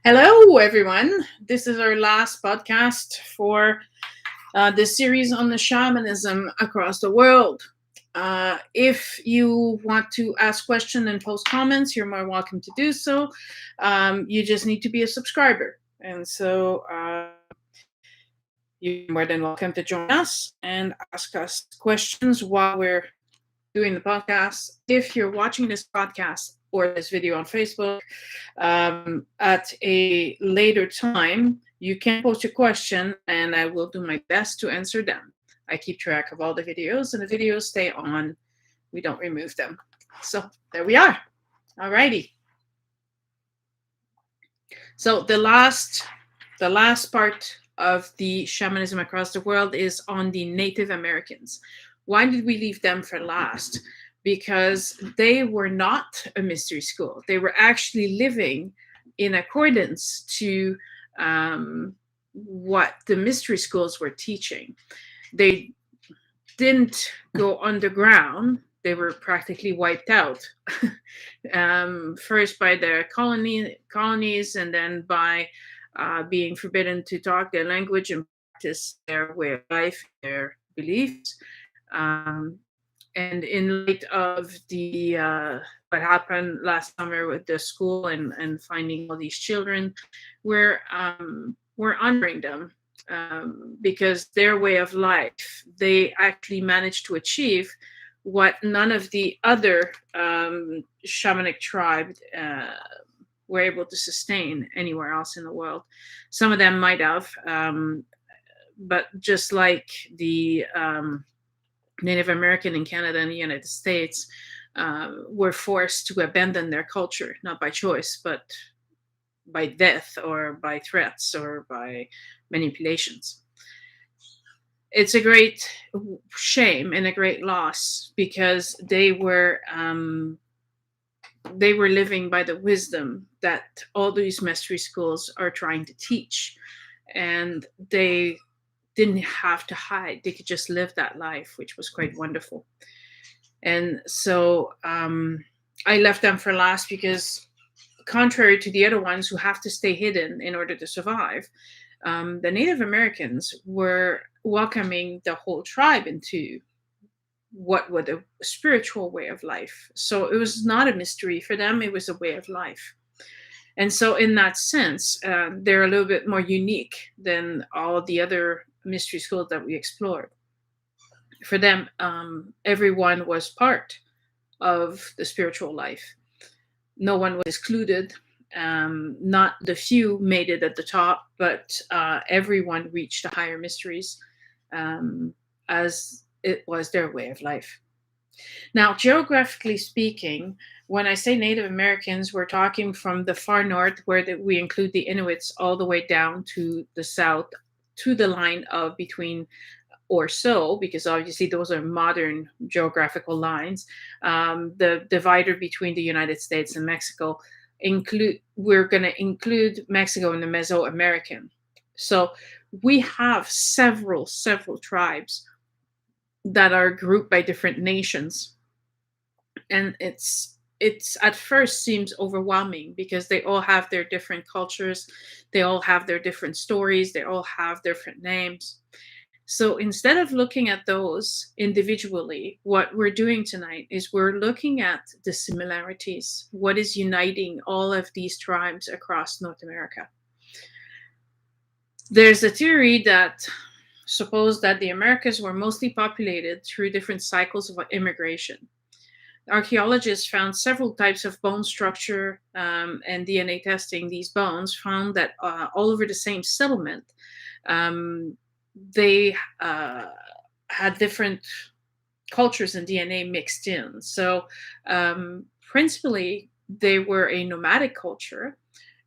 Hello, everyone. This is our last podcast for the series on the shamanism across the world. If you want to ask questions and post comments, you're more welcome to do so. You just need to be a subscriber. And so you're more than welcome to join us and ask us questions while we're doing the podcast. If you're watching this podcast or this video on Facebook at a later time, you can post your question and I will do my best to answer them. I keep track of all the videos and the videos stay on. We don't remove them. So there we are. Alrighty. So the last part of the shamanism across the world is on the Native Americans. Why did we leave them for last? Because they were not a mystery school. They were actually living in accordance to what the mystery schools were teaching. They didn't go underground. They were practically wiped out. First by their colonies, and then by being forbidden to talk their language and practice their way of life, their beliefs. And in light of the what happened last summer with the school and finding all these children, we're honoring them because their way of life, they actually managed to achieve what none of the other shamanic tribes were able to sustain anywhere else in the world. Some of them might have, but just like the Native American in Canada and the United States were forced to abandon their culture, not by choice, but by death or by threats or by manipulations. It's a great shame and a great loss because they were living by the wisdom that all these mystery schools are trying to teach, and they didn't have to hide. They could just live that life, which was quite wonderful. And so I left them for last because, contrary to the other ones who have to stay hidden in order to survive, the Native Americans were welcoming the whole tribe into what was a spiritual way of life. So it was not a mystery for them, it was a way of life. And so in that sense, they're a little bit more unique than all the other mystery schools that we explored. For them, everyone was part of the spiritual life. No one was excluded. Not the few made it at the top, but everyone reached the higher mysteries as it was their way of life. Now, geographically speaking, when I say Native Americans, we're talking from the far north, where we include the Inuits, all the way down to the south, to the line of between or so, because obviously those are modern geographical lines. The divider between the United States and Mexico we're going to include Mexico in the Mesoamerican. So we have several tribes that are grouped by different nations, and it's at first seems overwhelming because they all have their different cultures, they all have their different stories, they all have different names. So instead of looking at those individually, what we're doing tonight is we're looking at the similarities, what is uniting all of these tribes across North America. There's a theory that suppose that the Americas were mostly populated through different cycles of immigration. Archaeologists found several types of bone structure, and DNA testing these bones found that all over the same settlement, they had different cultures and DNA mixed in. So principally, they were a nomadic culture.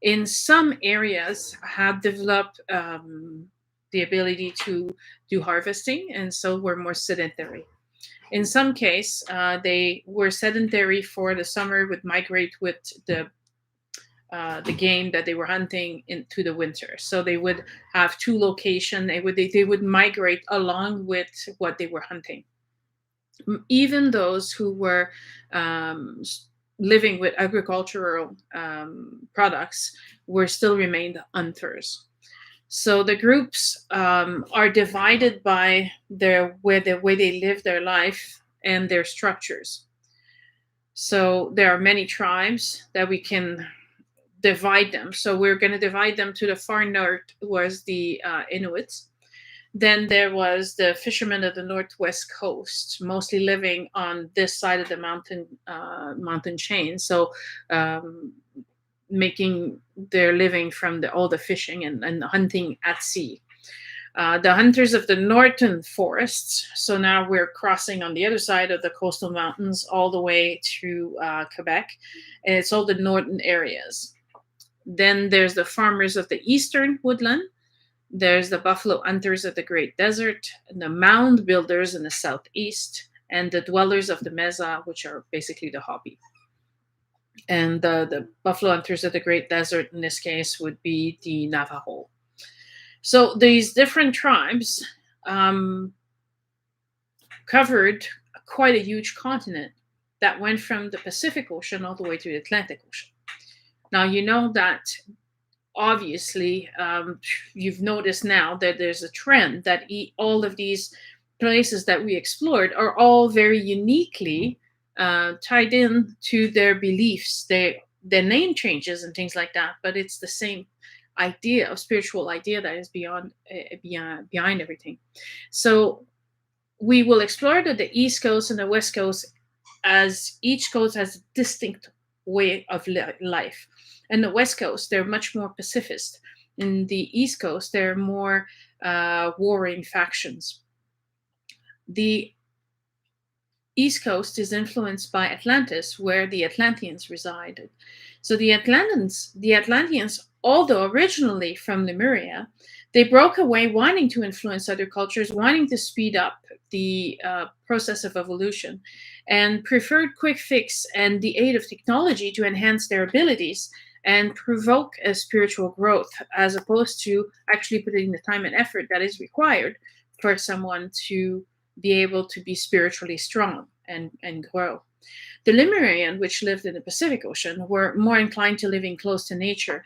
In some areas, had developed the ability to do harvesting, and so were more sedentary. In some case, they were sedentary for the summer, would migrate with the game that they were hunting into the winter. So they would have two locations. They would migrate along with what they were hunting. Even those who were living with agricultural products were still remained hunters. So the groups are divided by the way they live their life and their structures. So there are many tribes that we can divide them. So we're going to divide them. To the far north was the Inuits. Then there was the fishermen of the northwest coast, mostly living on this side of the mountain chain. So making their living from all the fishing and hunting at sea. The hunters of the northern forests. So now we're crossing on the other side of the coastal mountains all the way to Quebec. And it's all the northern areas. Then there's the farmers of the eastern woodland. There's the buffalo hunters of the Great Desert, the mound builders in the southeast, and the dwellers of the Mesa, which are basically the Hopi. And the buffalo hunters of the Great Desert in this case would be the Navajo. So these different tribes covered quite a huge continent that went from the Pacific Ocean all the way to the Atlantic Ocean. Now, you know that obviously you've noticed now that there's a trend that all of these places that we explored are all very uniquely tied in to their beliefs. Their name changes and things like that, but it's the same idea of spiritual idea that is behind everything. So we will explore the East Coast and the West Coast, as each coast has a distinct way of life. And the West Coast, they're much more pacifist. In the East Coast, they're more warring factions. The East Coast is influenced by Atlantis, where the Atlanteans resided. So the Atlanteans, although originally from Lemuria, they broke away wanting to influence other cultures, wanting to speed up the process of evolution, and preferred quick fix and the aid of technology to enhance their abilities and provoke a spiritual growth, as opposed to actually putting the time and effort that is required for someone to be able to be spiritually strong and grow. The Lemurian, which lived in the Pacific Ocean, were more inclined to living close to nature.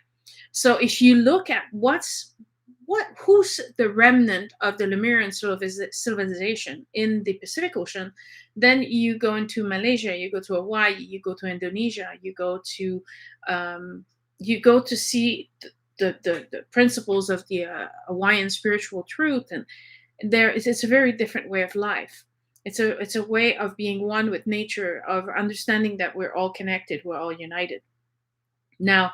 So if you look at who's the remnant of the Lemurian civilization in the Pacific Ocean, then you go into Malaysia, you go to Hawaii, you go to Indonesia, you go to see the principles of the Hawaiian spiritual truth, and it's a very different way of life. It's a way of being one with nature, of understanding that we're all connected, we're all united. Now,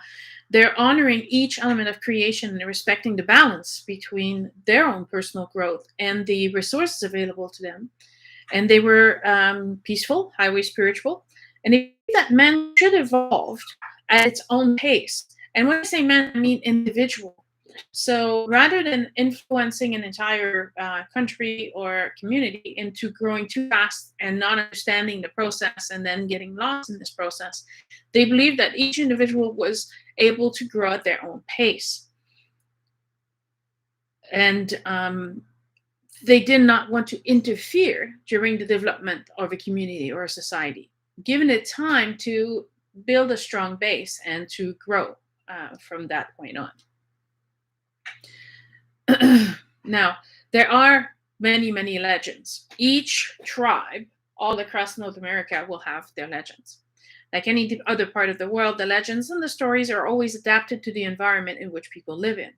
they're honoring each element of creation and respecting the balance between their own personal growth and the resources available to them. And they were peaceful, highly spiritual, and they believe that man should evolve at its own pace. And when I say man, I mean individual. So rather than influencing an entire country or community into growing too fast and not understanding the process and then getting lost in this process, they believe that each individual was able to grow at their own pace. And they did not want to interfere during the development of a community or a society, giving it time to build a strong base and to grow from that point on. Now, there are many, many legends. Each tribe all across North America will have their legends. Like any other part of the world, the legends and the stories are always adapted to the environment in which people live in.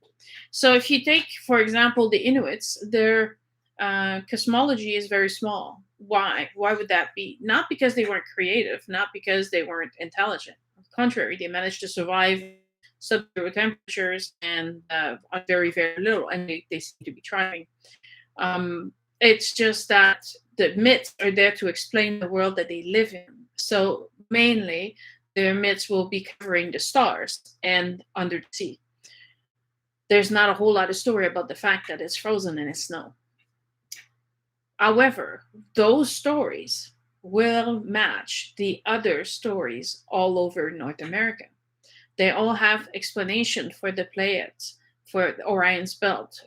So if you take, for example, the Inuits, their cosmology is very small. Why? Why would that be? Not because they weren't creative, not because they weren't intelligent. On the contrary, they managed to survive sub-zero temperatures and very, very little, and they seem to be trying. It's just that the myths are there to explain the world that they live in. So mainly, their myths will be covering the stars and under the sea. There's not a whole lot of story about the fact that it's frozen and it's snow. However, those stories will match the other stories all over North America. They all have explanation for the Pleiades, for Orion's belt,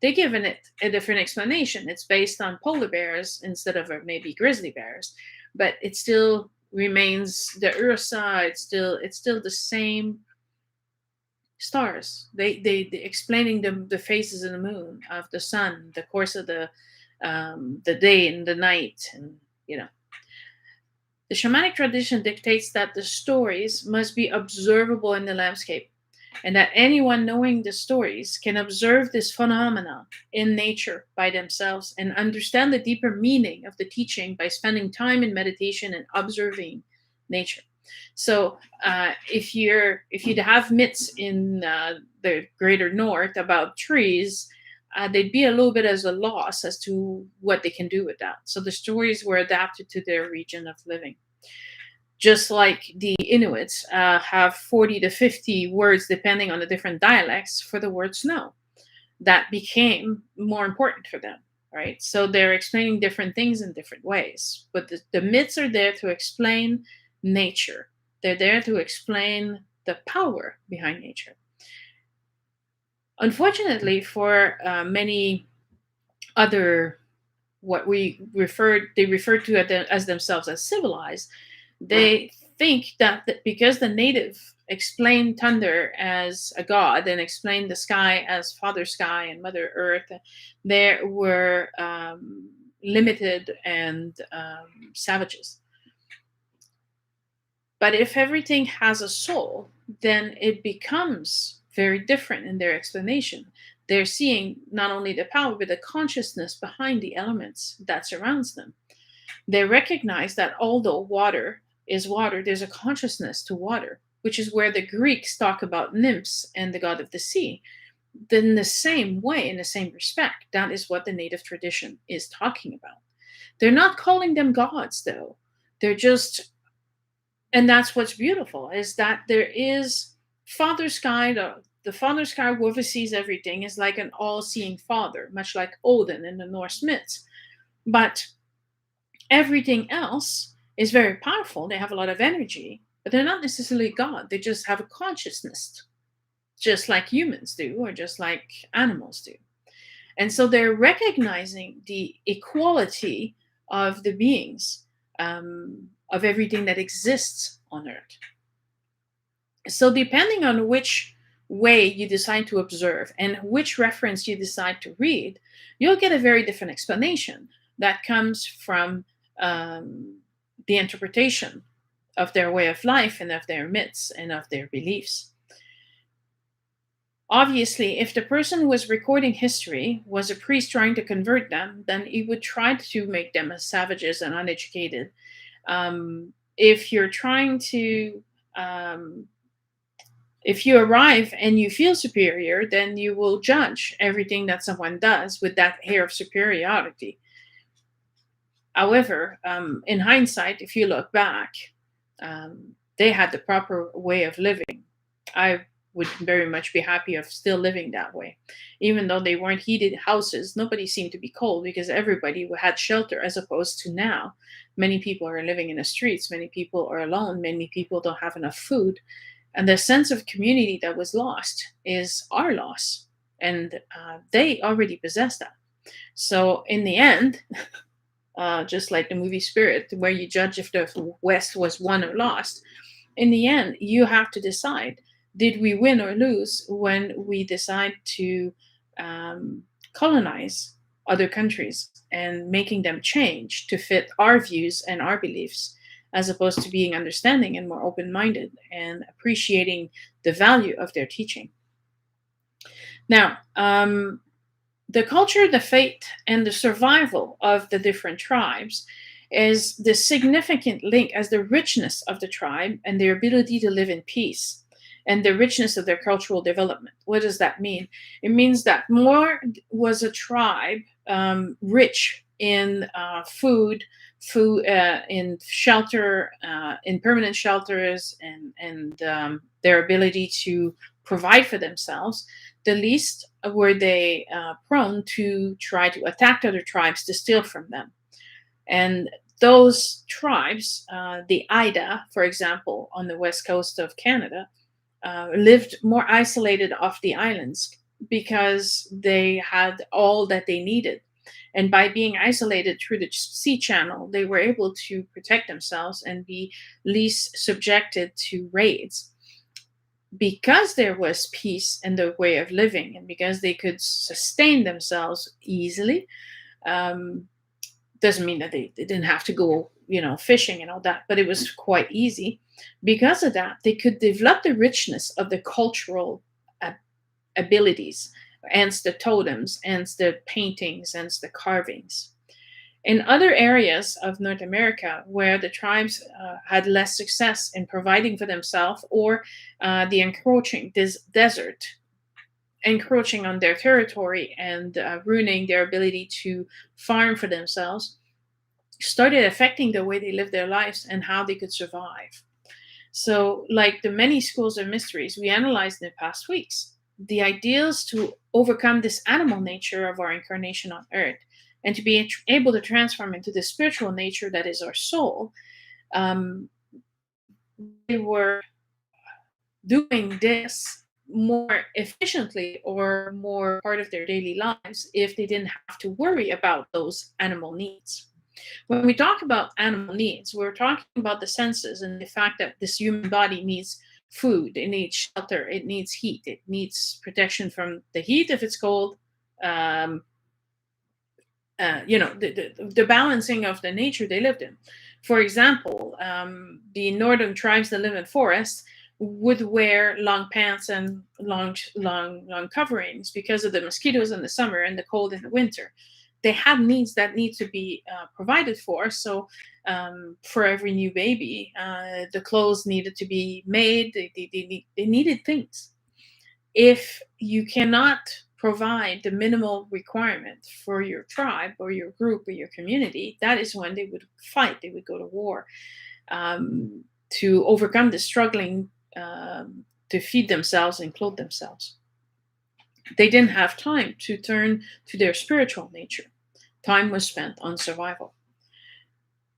they're given it a different explanation. It's based on polar bears instead of maybe grizzly bears, but it's still remains the Ursa. It's still the same stars. They explaining the phases of the moon, of the sun, the course of the day and the night, and you know. The shamanic tradition dictates that the stories must be observable in the landscape, and that anyone knowing the stories can observe this phenomena in nature by themselves and understand the deeper meaning of the teaching by spending time in meditation and observing nature. So, if you'd have myths in the greater north about trees, they'd be a little bit as a loss as to what they can do with that. So the stories were adapted to their region of living. Just like the Inuits have 40 to 50 words depending on the different dialects for the word snow. That became more important for them, right? So they're explaining different things in different ways. But the myths are there to explain nature, they're there to explain the power behind nature. Unfortunately, for many other, what they refer to as themselves as civilized, they think that because the native explained thunder as a god and explained the sky as Father Sky and Mother Earth, they were limited and savages. But if everything has a soul, then it becomes very different in their explanation. They're seeing not only the power, but the consciousness behind the elements that surrounds them. They recognize that although water is water, there's a consciousness to water, which is where the Greeks talk about nymphs and the god of the sea. In the same way, in the same respect, that is what the native tradition is talking about. They're not calling them gods, though. They're just, and that's what's beautiful, is that there is Father Sky, the Father Sky who oversees everything, is like an all-seeing father, much like Odin in the Norse myths. But everything else is very powerful. They have a lot of energy, but they're not necessarily God. They just have a consciousness, just like humans do, or just like animals do. And so they're recognizing the equality of the beings, of everything that exists on Earth. So, depending on which way you decide to observe and which reference you decide to read, you'll get a very different explanation that comes from the interpretation of their way of life and of their myths and of their beliefs. Obviously, if the person who was recording history was a priest trying to convert them, then he would try to make them as savages and uneducated. If you're trying to, if you arrive and you feel superior, then you will judge everything that someone does with that air of superiority. However, in hindsight, if you look back, they had the proper way of living. I would very much be happy of still living that way. Even though they weren't heated houses, nobody seemed to be cold because everybody had shelter, as opposed to now. Many people are living in the streets, many people are alone, many people don't have enough food. And the sense of community that was lost is our loss. And they already possess that. So in the end, just like the movie Spirit, where you judge if the West was won or lost, in the end, you have to decide, did we win or lose when we decide to colonize other countries and making them change to fit our views and our beliefs, as opposed to being understanding and more open-minded and appreciating the value of their teaching. Now, the culture, the fate, and the survival of the different tribes is the significant link as the richness of the tribe and their ability to live in peace and the richness of their cultural development. What does that mean? It means that more was a tribe rich in food, in shelter, in permanent shelters, and their ability to provide for themselves, the least were they prone to try to attack other tribes to steal from them. And those tribes, the Haida, for example, on the west coast of Canada, lived more isolated off the islands because they had all that they needed. And by being isolated through the sea channel, they were able to protect themselves and be least subjected to raids. Because there was peace in their way of living, and because they could sustain themselves easily, um, doesn't mean that they didn't have to go, fishing and all that, but it was quite easy. Because of that, they could develop the richness of the cultural uh, abilities, hence the totems, hence the paintings, hence the carvings. In other areas of North America where the tribes had less success in providing for themselves, or the encroaching desert encroaching on their territory and ruining their ability to farm for themselves, started affecting the way they lived their lives and how they could survive. So, like the many schools of mysteries we analyzed in the past weeks, the ideals to overcome this animal nature of our incarnation on earth and to be able to transform into the spiritual nature that is our soul, um, they were doing this more efficiently or more part of their daily lives if they didn't have to worry about those animal needs. When we talk about animal needs, we're talking about the senses and the fact that this human body needs food, it needs shelter, it needs heat, it needs protection from the heat if it's cold. Um, the balancing of the nature they lived in. For example, the northern tribes that live in forests would wear long pants and long coverings because of the mosquitoes in the summer and the cold in the winter. They had needs that need to be provided for. So, for every new baby, the clothes needed to be made. They needed things. If you cannot provide the minimal requirement for your tribe or your group or your community, that is when they would fight. They would go to war to overcome the struggling to feed themselves and clothe themselves. They didn't have time to turn to their spiritual nature. Time was spent on survival.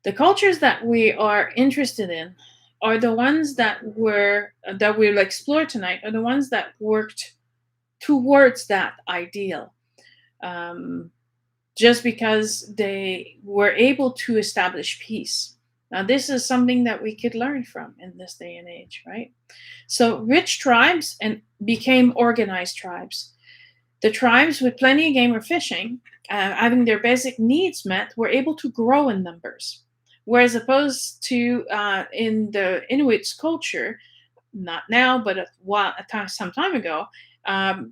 The cultures that we are interested in are the ones that we'll explore tonight, are the ones that worked towards that ideal. Um, just because they were able to establish peace. Now, this is something that we could learn from in this day and age, right? So, rich tribes and became organized tribes. The tribes with plenty of game or fishing, having their basic needs met, were able to grow in numbers. Whereas opposed to in the Inuits culture, not now, but some time ago,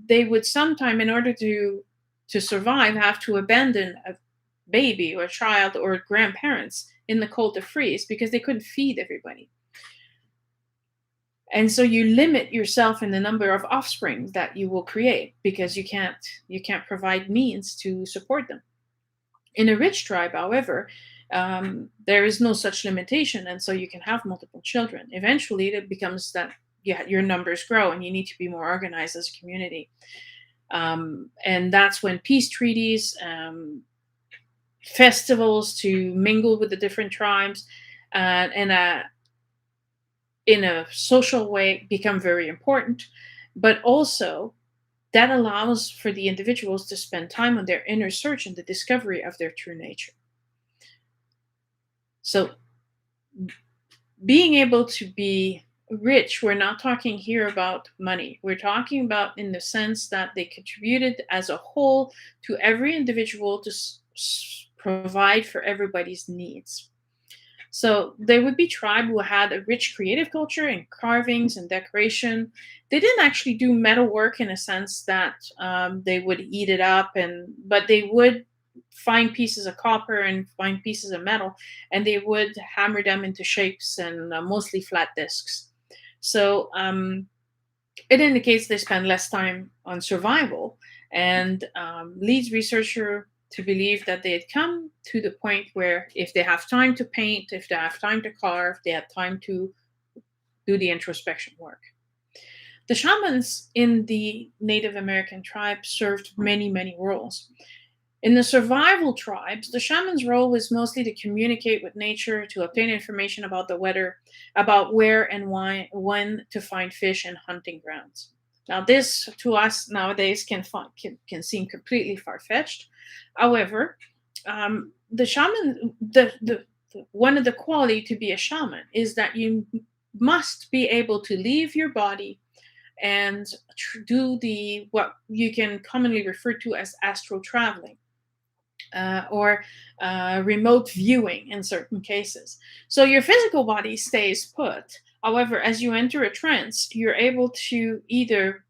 they would sometime, in order to survive, have to abandon a baby or a child or grandparents in the cold to freeze because they couldn't feed everybody. And so you limit yourself in the number of offspring that you will create because you can't provide means to support them. In a rich tribe, however, there is no such limitation, and so you can have multiple children. Eventually, it becomes that your numbers grow, and you need to be more organized as a community. And that's when peace treaties, festivals to mingle with the different tribes, and in a social way become very important, but also that allows for the individuals to spend time on their inner search and the discovery of their true nature. So, being able to be rich, we're not talking here about money. We're talking about in the sense that they contributed as a whole to every individual to provide for everybody's needs. So they would be tribe who had a rich creative culture in carvings and decoration. They didn't actually do metal work in a sense that they would eat it up, but they would find pieces of copper and find pieces of metal, and they would hammer them into shapes and mostly flat discs. So it indicates they spend less time on survival, and leads researcher to believe that they had come to the point where if they have time to paint, if they have time to carve, they have time to do the introspection work. The shamans in the Native American tribes served many, many roles. In the survival tribes, the shaman's role was mostly to communicate with nature, to obtain information about the weather, about where and why, when to find fish and hunting grounds. Now, this to us nowadays can seem completely far fetched, However, the shaman, one of the quality to be a shaman is that you must be able to leave your body and do the what you can commonly refer to as astral traveling, or remote viewing in certain cases. So your physical body stays put. However, as you enter a trance, you're able to either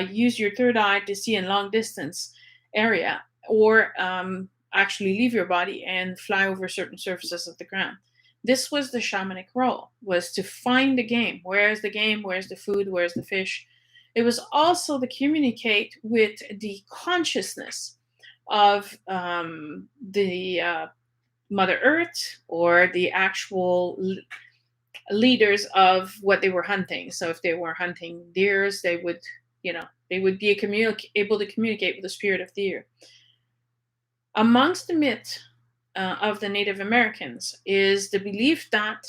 use your third eye to see in long distance area, or actually leave your body and fly over certain surfaces of the ground. This was the shamanic role, was to find the game. Where's the game? Where's the food? Where's the fish? It was also to communicate with the consciousness of the Mother Earth, or the actual leaders of what they were hunting. So if they were hunting deers, they would, they would be able to communicate with the spirit of deer. Amongst the myth of the Native Americans is the belief that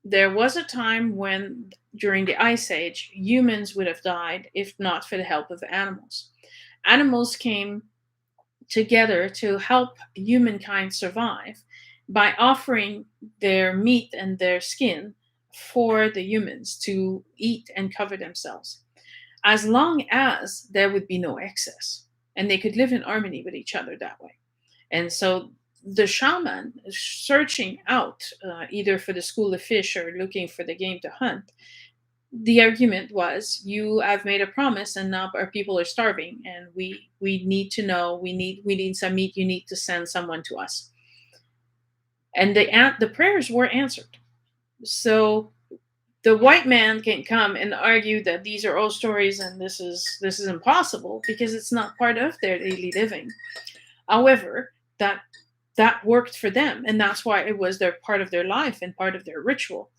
there was a time when, during the Ice Age, humans would have died if not for the help of animals. Animals came together to help humankind survive by offering their meat and their skin for the humans to eat and cover themselves, as long as there would be no excess and they could live in harmony with each other that way. And so the shaman searching out either for the school of fish or looking for the game to hunt, the argument was, you have made a promise and now our people are starving, and we need to know, we need some meat, you need to send someone to us. And the prayers were answered. So the white man can come and argue that these are all stories and this is impossible because it's not part of their daily living. However, that worked for them, and that's why it was their part of their life and part of their ritual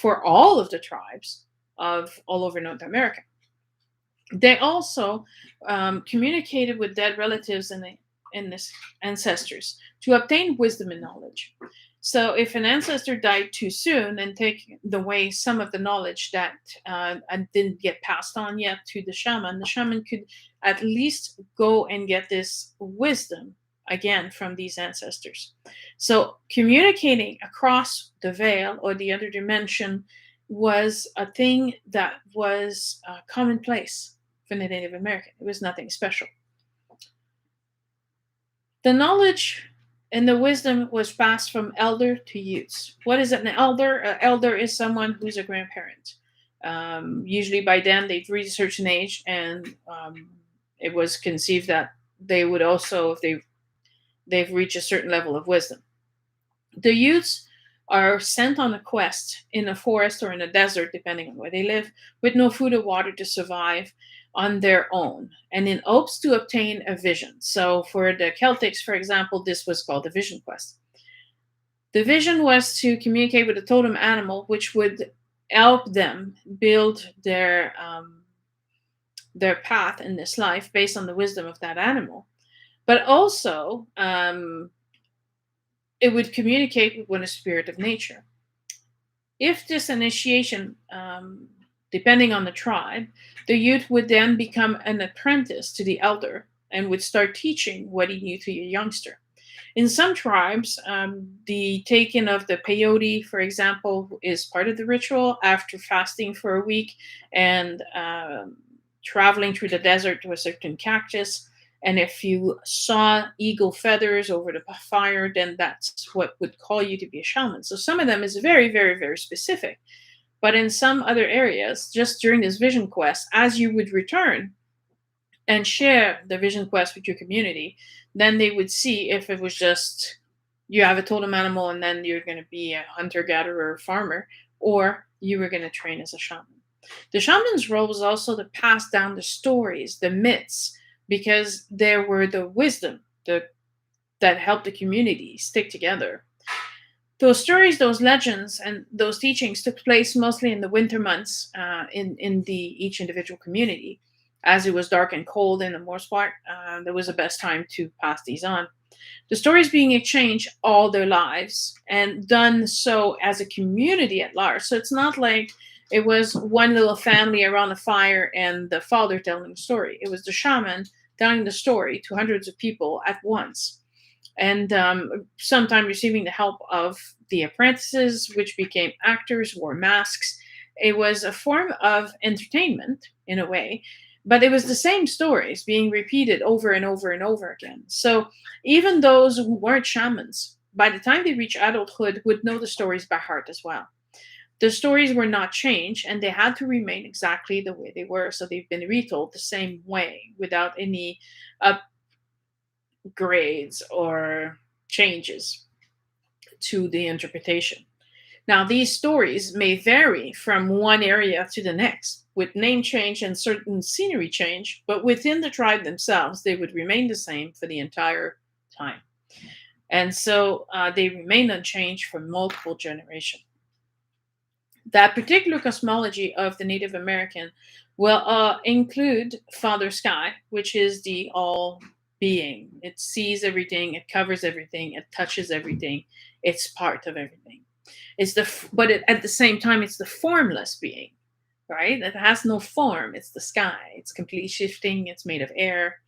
for all of the tribes of all over North America. They also communicated with dead relatives and this ancestors to obtain wisdom and knowledge. So if an ancestor died too soon and take away some of the knowledge that didn't get passed on yet to the shaman could at least go and get this wisdom again from these ancestors. So communicating across the veil or the other dimension was a thing that was commonplace for the Native American. It was nothing special. The knowledge and the wisdom was passed from elder to youths. What is an elder? An elder is someone who's a grandparent. Usually by then they've reached a certain age, and it was conceived that they would also, if they've reached a certain level of wisdom. The youths are sent on a quest in a forest or in a desert, depending on where they live, with no food or water to survive on their own, and in hopes to obtain a vision. So for the Celtics, for example, this was called the vision quest. The vision was to communicate with a totem animal, which would help them build their path in this life based on the wisdom of that animal. But also, it would communicate with one, a spirit of nature. If this initiation, depending on the tribe, the youth would then become an apprentice to the elder and would start teaching what he knew to a youngster. In some tribes, the taking of the peyote, for example, is part of the ritual after fasting for a week and traveling through the desert to a certain cactus. And if you saw eagle feathers over the fire, then that's what would call you to be a shaman. So some of them is very, very, very specific. But in some other areas, just during this vision quest, as you would return and share the vision quest with your community, then they would see if it was just you have a totem animal and then you're going to be a hunter-gatherer farmer, or you were going to train as a shaman. The shaman's role was also to pass down the stories, the myths, because there were the wisdom that helped the community stick together. Those stories, those legends, and those teachings took place mostly in the winter months in each individual community. As it was dark and cold in the most part, that was the best time to pass these on. The stories being exchanged all their lives and done so as a community at large. So it's not like it was one little family around a fire and the father telling the story. It was the shaman telling the story to hundreds of people at once, and sometimes receiving the help of the apprentices, which became actors, wore masks. It was a form of entertainment in a way, but it was the same stories being repeated over and over and over again. So even those who weren't shamans, by the time they reach adulthood, would know the stories by heart as well. The stories were not changed, and they had to remain exactly the way they were. So they've been retold the same way without any upgrades or changes to the interpretation. Now, these stories may vary from one area to the next, with name change and certain scenery change, but within the tribe themselves, they would remain the same for the entire time. And so they remain unchanged for multiple generations. That particular cosmology of the Native American will include Father Sky, which is the all being. It sees everything, it covers everything, it touches everything, it's part of everything. At the same time, it's the formless being, right? It has no form. It's the sky. It's completely shifting. It's made of air.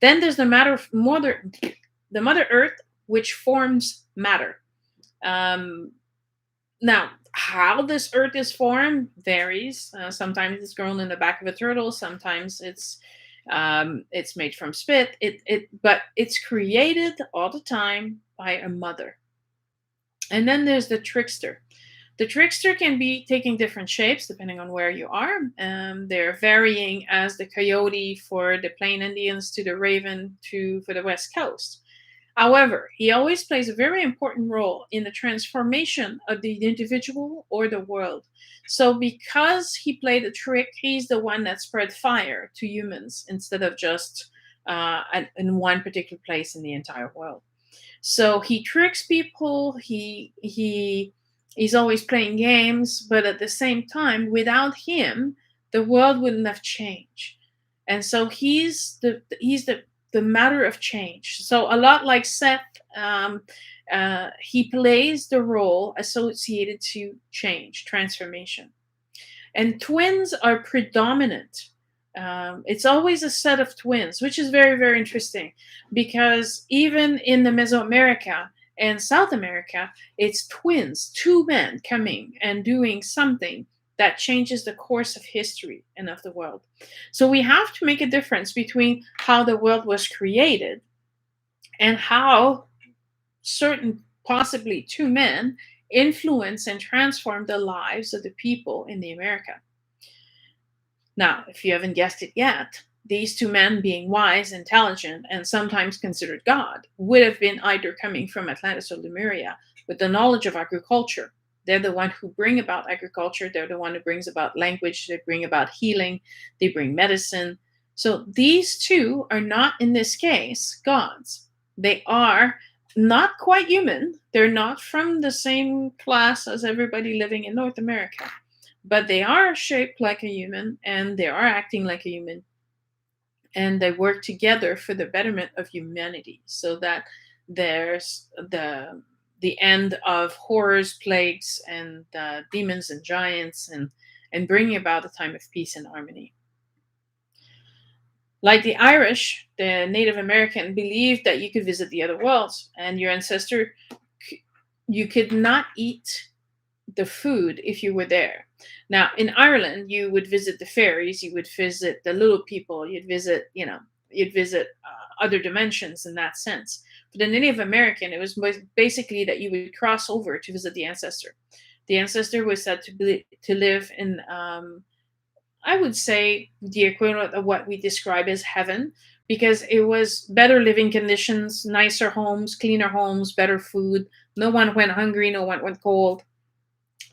Then there's the Mother Earth, which forms matter. Now, how this earth is formed varies. Sometimes it's grown in the back of a turtle. Sometimes it's made from spit. But it's created all the time by a mother. And then there's the trickster. The trickster can be taking different shapes depending on where you are. They're varying as the coyote for the Plain Indians to the raven for the West Coast. However, he always plays a very important role in the transformation of the individual or the world. So because he played a trick, he's the one that spread fire to humans instead of just in one particular place in the entire world. So he tricks people. He's always playing games, but at the same time, without him, the world wouldn't have changed. And so he's the matter of change. So a lot like Seth, he plays the role associated to change, transformation. And twins are predominant. It's always a set of twins, which is very, very interesting because even in the Mesoamerica and South America, it's twins, two men coming and doing something that changes the course of history and of the world. So we have to make a difference between how the world was created and how certain, possibly two men, influence and transform the lives of the people in the America. Now, if you haven't guessed it yet, these two men, being wise, intelligent, and sometimes considered God, would have been either coming from Atlantis or Lemuria with the knowledge of agriculture. They're the one who bring about agriculture. They're the one who brings about language. They bring about healing. They bring medicine. So these two are not, in this case, gods. They are not quite human. They're not from the same class as everybody living in North America. But they are shaped like a human, and they are acting like a human. And they work together for the betterment of humanity, so that there's the end of horrors, plagues, and demons and giants, and bringing about a time of peace and harmony. Like the Irish, the Native American believed that you could visit the other worlds, and your ancestor, you could not eat the food if you were there. Now, in Ireland, you would visit the fairies, you would visit the little people, you'd visit other dimensions in that sense. For the Native American, it was basically that you would cross over to visit the ancestor. The ancestor was said to live in, I would say, the equivalent of what we describe as heaven, because it was better living conditions, nicer homes, cleaner homes, better food. No one went hungry, no one went cold.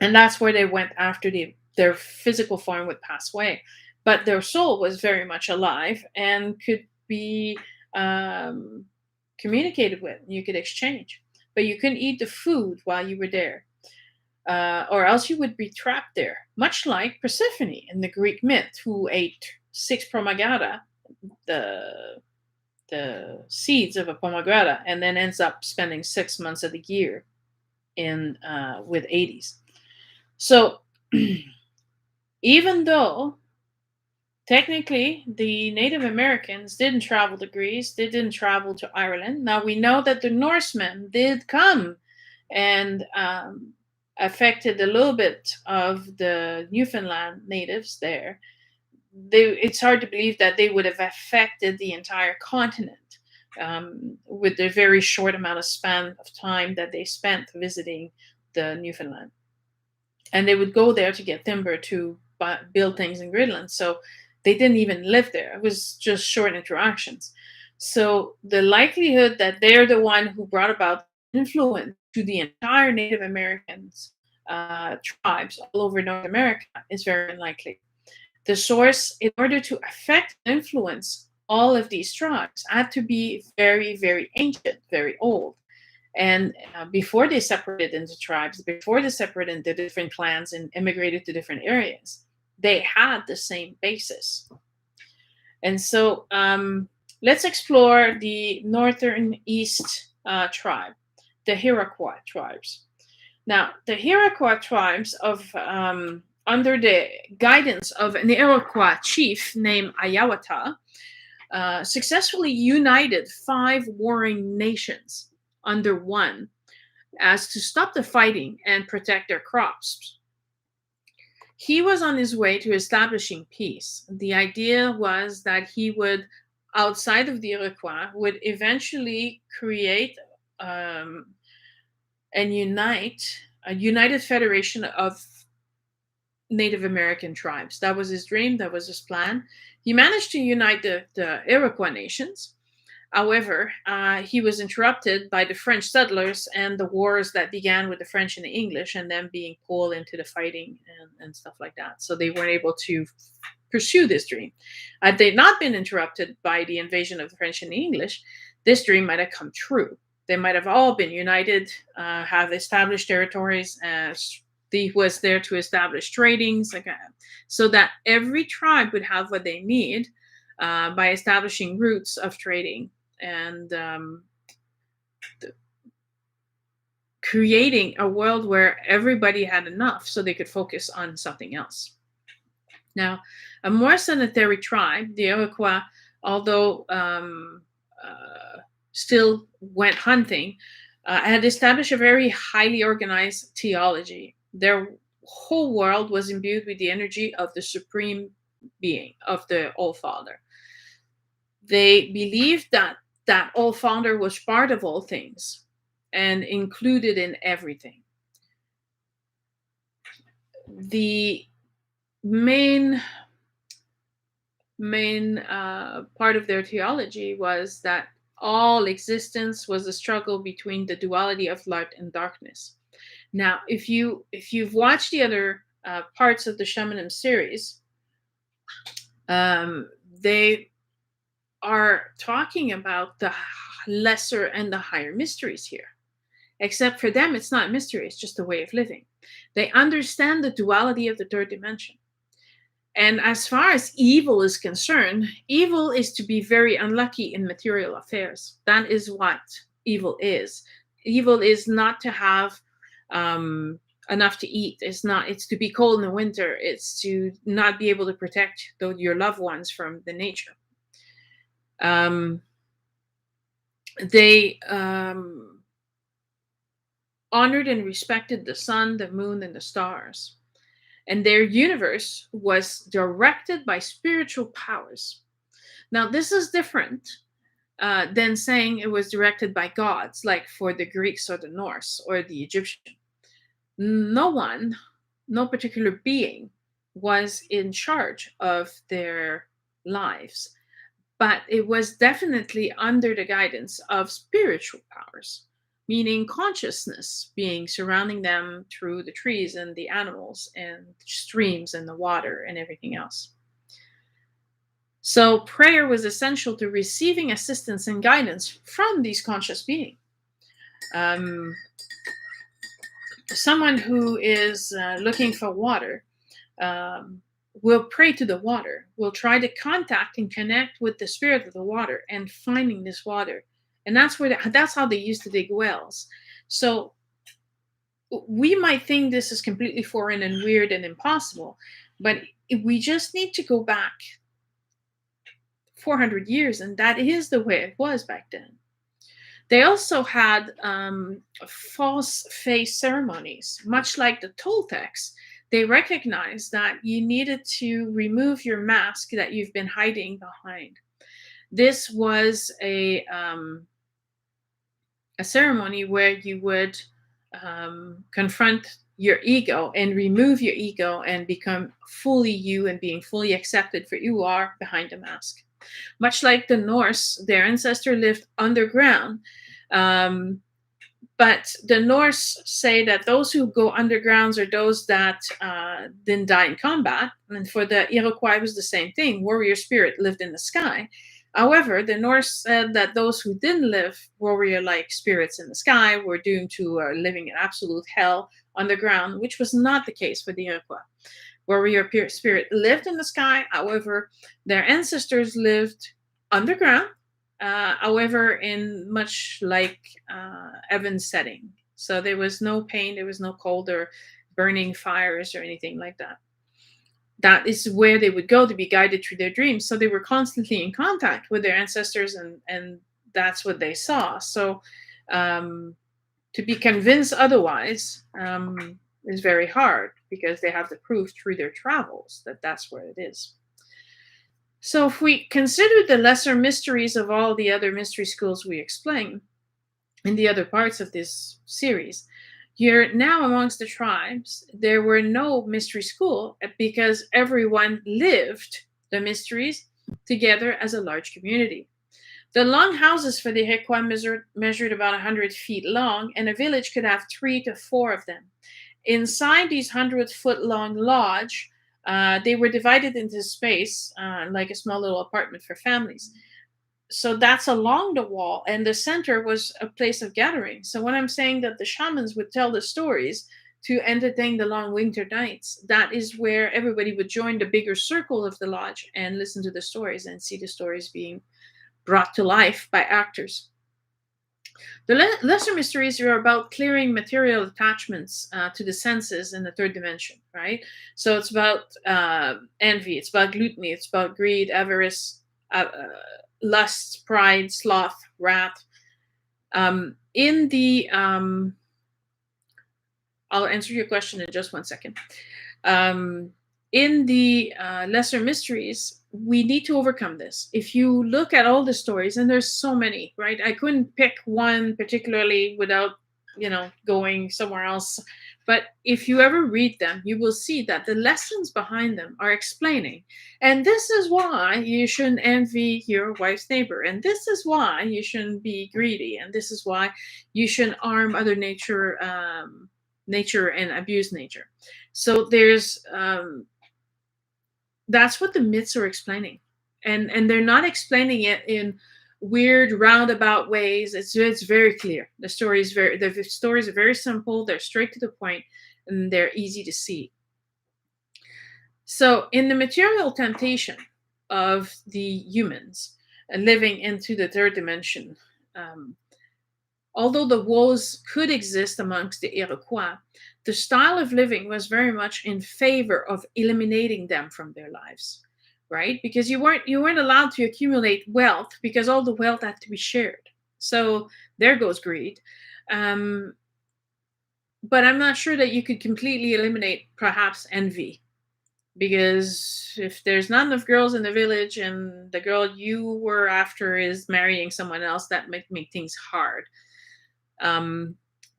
And that's where they went after their physical form would pass away. But their soul was very much alive and could be communicated with. You could exchange. But you couldn't eat the food while you were there. Or else you would be trapped there. Much like Persephone in the Greek myth, who ate 6 pomegranate, the seeds of a pomegranate, and then ends up spending 6 months of the year with Hades. So even though Technically, the Native Americans didn't travel to Greece, they didn't travel to Ireland. Now, we know that the Norsemen did come and affected a little bit of the Newfoundland natives there. It's hard to believe that they would have affected the entire continent with the very short amount of span of time that they spent visiting the Newfoundland. And they would go there to get timber to build things in Greenland. So they didn't even live there. It was just short interactions. So the likelihood that they're the one who brought about influence to the entire Native Americans tribes all over North America is very unlikely. The source, in order to affect and influence all of these tribes, had to be very, very ancient, very old. And before they separated into tribes, before they separated into different clans and immigrated to different areas, they had the same basis. And so let's explore the northern east tribe, the Iroquois tribes. Now, the Iroquois tribes of under the guidance of an Iroquois chief named Ayawata, successfully united 5 warring nations under one as to stop the fighting and protect their crops. He was on his way to establishing peace. The idea was that he would, outside of the Iroquois, would eventually create and unite a united federation of Native American tribes. That was his dream, that was his plan. He managed to unite the Iroquois nations. However, he was interrupted by the French settlers and the wars that began with the French and the English, and them being pulled into the fighting and stuff like that. So they weren't able to pursue this dream. Had they not been interrupted by the invasion of the French and the English, this dream might have come true. They might have all been united, have established territories. He was there to establish tradings, so that every tribe would have what they need by establishing routes of trading and creating a world where everybody had enough so they could focus on something else. Now, a more sedentary tribe, the Iroquois, although still went hunting, had established a very highly organized theology. Their whole world was imbued with the energy of the supreme being, of the All Father. They believed that that All Father was part of all things and included in everything. The main part of their theology was that all existence was a struggle between the duality of light and darkness. Now, if you've watched the other parts of the Shamanism series, they are talking about the lesser and the higher mysteries here. Except for them, it's not mystery, it's just a way of living. They understand the duality of the third dimension. And as far as evil is concerned, evil is to be very unlucky in material affairs. That is what evil is. Evil is not to have enough to eat. It's to be cold in the winter. It's to not be able to protect your loved ones from the nature. They honored and respected the sun, the moon, and the stars. And their universe was directed by spiritual powers. Now, this is different than saying it was directed by gods, like for the Greeks or the Norse or the Egyptian. No particular being was in charge of their lives, but it was definitely under the guidance of spiritual powers, meaning consciousness being surrounding them through the trees and the animals and streams and the water and everything else. So prayer was essential to receiving assistance and guidance from these conscious beings. Someone who is looking for water will pray to the water, will try to contact and connect with the spirit of the water and finding this water. And that's how they used to dig wells. So we might think this is completely foreign and weird and impossible, but we just need to go back 400 years, and that is the way it was back then. They also had false face ceremonies, much like the Toltecs. They recognized that you needed to remove your mask that you've been hiding behind. This was a ceremony where you would confront your ego and remove your ego and become fully you and being fully accepted for you are behind the mask. Much like the Norse, their ancestor lived underground. But the Norse say that those who go undergrounds are those that didn't die in combat. And for the Iroquois, it was the same thing. Warrior spirit lived in the sky. However, the Norse said that those who didn't live warrior-like spirits in the sky were doomed to living in absolute hell underground, which was not the case for the Iroquois. Warrior spirit lived in the sky. However, their ancestors lived underground. However, in much like Evan's setting. So there was no pain, there was no cold or burning fires or anything like that. That is where they would go to be guided through their dreams. So they were constantly in contact with their ancestors, and that's what they saw. So to be convinced otherwise is very hard, because they have the proof through their travels that that's where it is. So if we consider the lesser mysteries of all the other mystery schools we explain in the other parts of this series, you're now amongst the tribes. There were no mystery school because everyone lived the mysteries together as a large community. The long houses for the Iroquois measured about 100 feet long, and a village could have 3 to 4 of them. Inside these 100-foot-long lodge, they were divided into space, like a small little apartment for families. So that's along the wall, and the center was a place of gathering. So when I'm saying that the shamans would tell the stories to entertain the long winter nights, that is where everybody would join the bigger circle of the lodge and listen to the stories and see the stories being brought to life by actors. The lesser mysteries are about clearing material attachments to the senses in the third dimension, right? So it's about envy, it's about gluttony, it's about greed, avarice, lust, pride, sloth, wrath. In the I'll answer your question in just one second. In the lesser mysteries, we need to overcome this. If you look at all the stories, and there's so many, right? I couldn't pick one particularly without, going somewhere else. But if you ever read them, you will see that the lessons behind them are explaining. And this is why you shouldn't envy your wife's neighbor. And this is why you shouldn't be greedy. And this is why you shouldn't harm other nature and abuse nature. So there's that's what the myths are explaining, and they're not explaining it in weird roundabout ways. It's very clear. The stories are very simple. They're straight to the point, and they're easy to see. So in the material temptation of the humans living into the third dimension, although the woes could exist amongst the Iroquois, the style of living was very much in favor of eliminating them from their lives, right? Because you weren't allowed to accumulate wealth, because all the wealth had to be shared. So there goes greed. But I'm not sure that you could completely eliminate perhaps envy, because if there's not enough girls in the village and the girl you were after is marrying someone else, that might make things hard.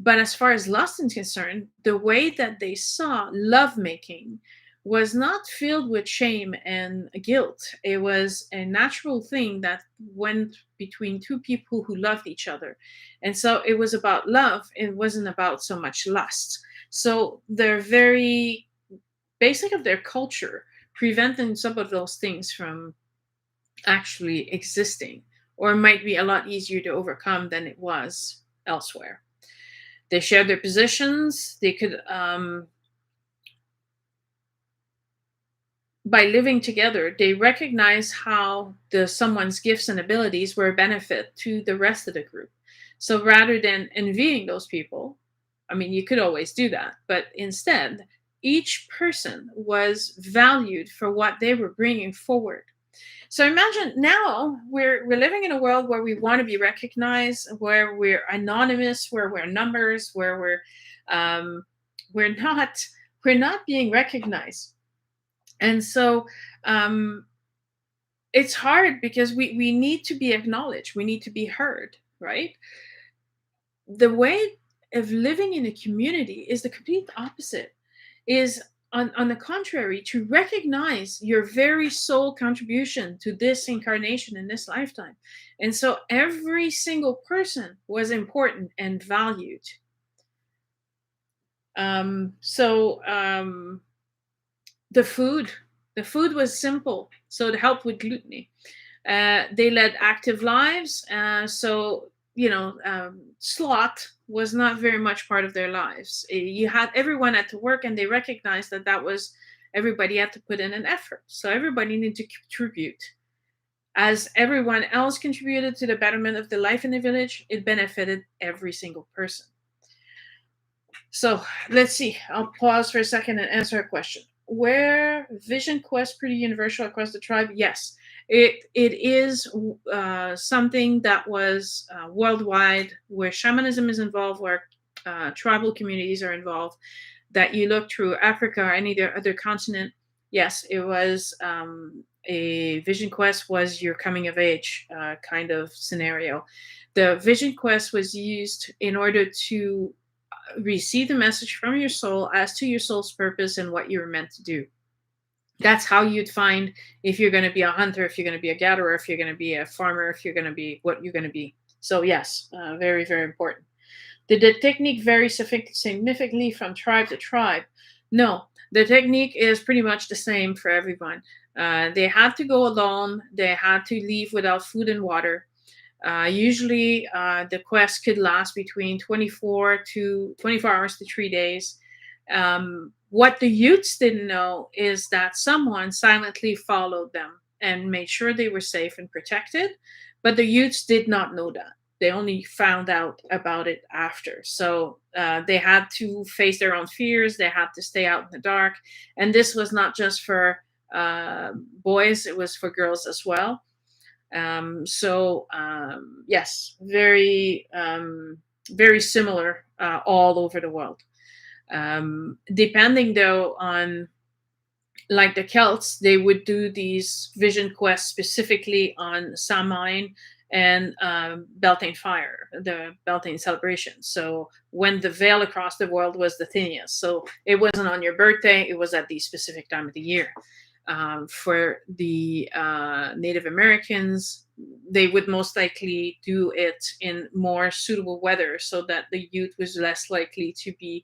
But as far as lust is concerned, the way that they saw lovemaking was not filled with shame and guilt. It was a natural thing that went between two people who loved each other. And so it was about love. It wasn't about so much lust. So they're very basic of their culture, preventing some of those things from actually existing, or might be a lot easier to overcome than it was elsewhere. They shared their positions. They could, by living together, they recognize how someone's gifts and abilities were a benefit to the rest of the group. So rather than envying those people, I mean, you could always do that, but instead, each person was valued for what they were bringing forward. So imagine now we're living in a world where we want to be recognized, where we're anonymous, where we're numbers, where um, we're not we're not being recognized. And so um, it's hard because we need to be acknowledged, we need to be heard, right? The way of living in a community is the complete opposite. Is on the contrary, to recognize your very soul contribution to this incarnation in this lifetime. And so every single person was important and valued. So the food the food was simple, so it helped with gluttony. They led active lives, so sloth was not very much part of their lives. You had everyone at to work, and they recognized that that was everybody had to put in an effort. So everybody needed to contribute. As everyone else contributed to the betterment of the life in the village, it benefited every single person. So let's see. I'll pause for a second and answer a question. Where vision quest pretty universal across the tribe? Yes, it is something that was worldwide, where shamanism is involved, where tribal communities are involved. That you look through Africa or any other continent. Yes, it was a vision quest was your coming of age kind of scenario. The vision quest was used in order to receive the message from your soul as to your soul's purpose and what you're meant to do. That's how you'd find if you're going to be a hunter, if you're going to be a gatherer, if you're going to be a farmer, if you're going to be what you're going to be. So yes, very, very important. Did the technique vary significantly from tribe to tribe? No, the technique is pretty much the same for everyone. They had to go alone. They had to leave without food and water. Usually, the quest could last between 24 hours to 3 days. What the youths didn't know is that someone silently followed them and made sure they were safe and protected. But the youths did not know that. They only found out about it after. So they had to face their own fears. They had to stay out in the dark. And this was not just for boys, it was for girls as well. Yes, very similar all over the world. Depending though on, like the Celts, they would do these vision quests specifically on Samhain and Beltane fire, the Beltane celebration. So when the veil across the world was the thinnest, so it wasn't on your birthday; it was at the specific time of the year. For the Native Americans, they would most likely do it in more suitable weather so that the youth was less likely to be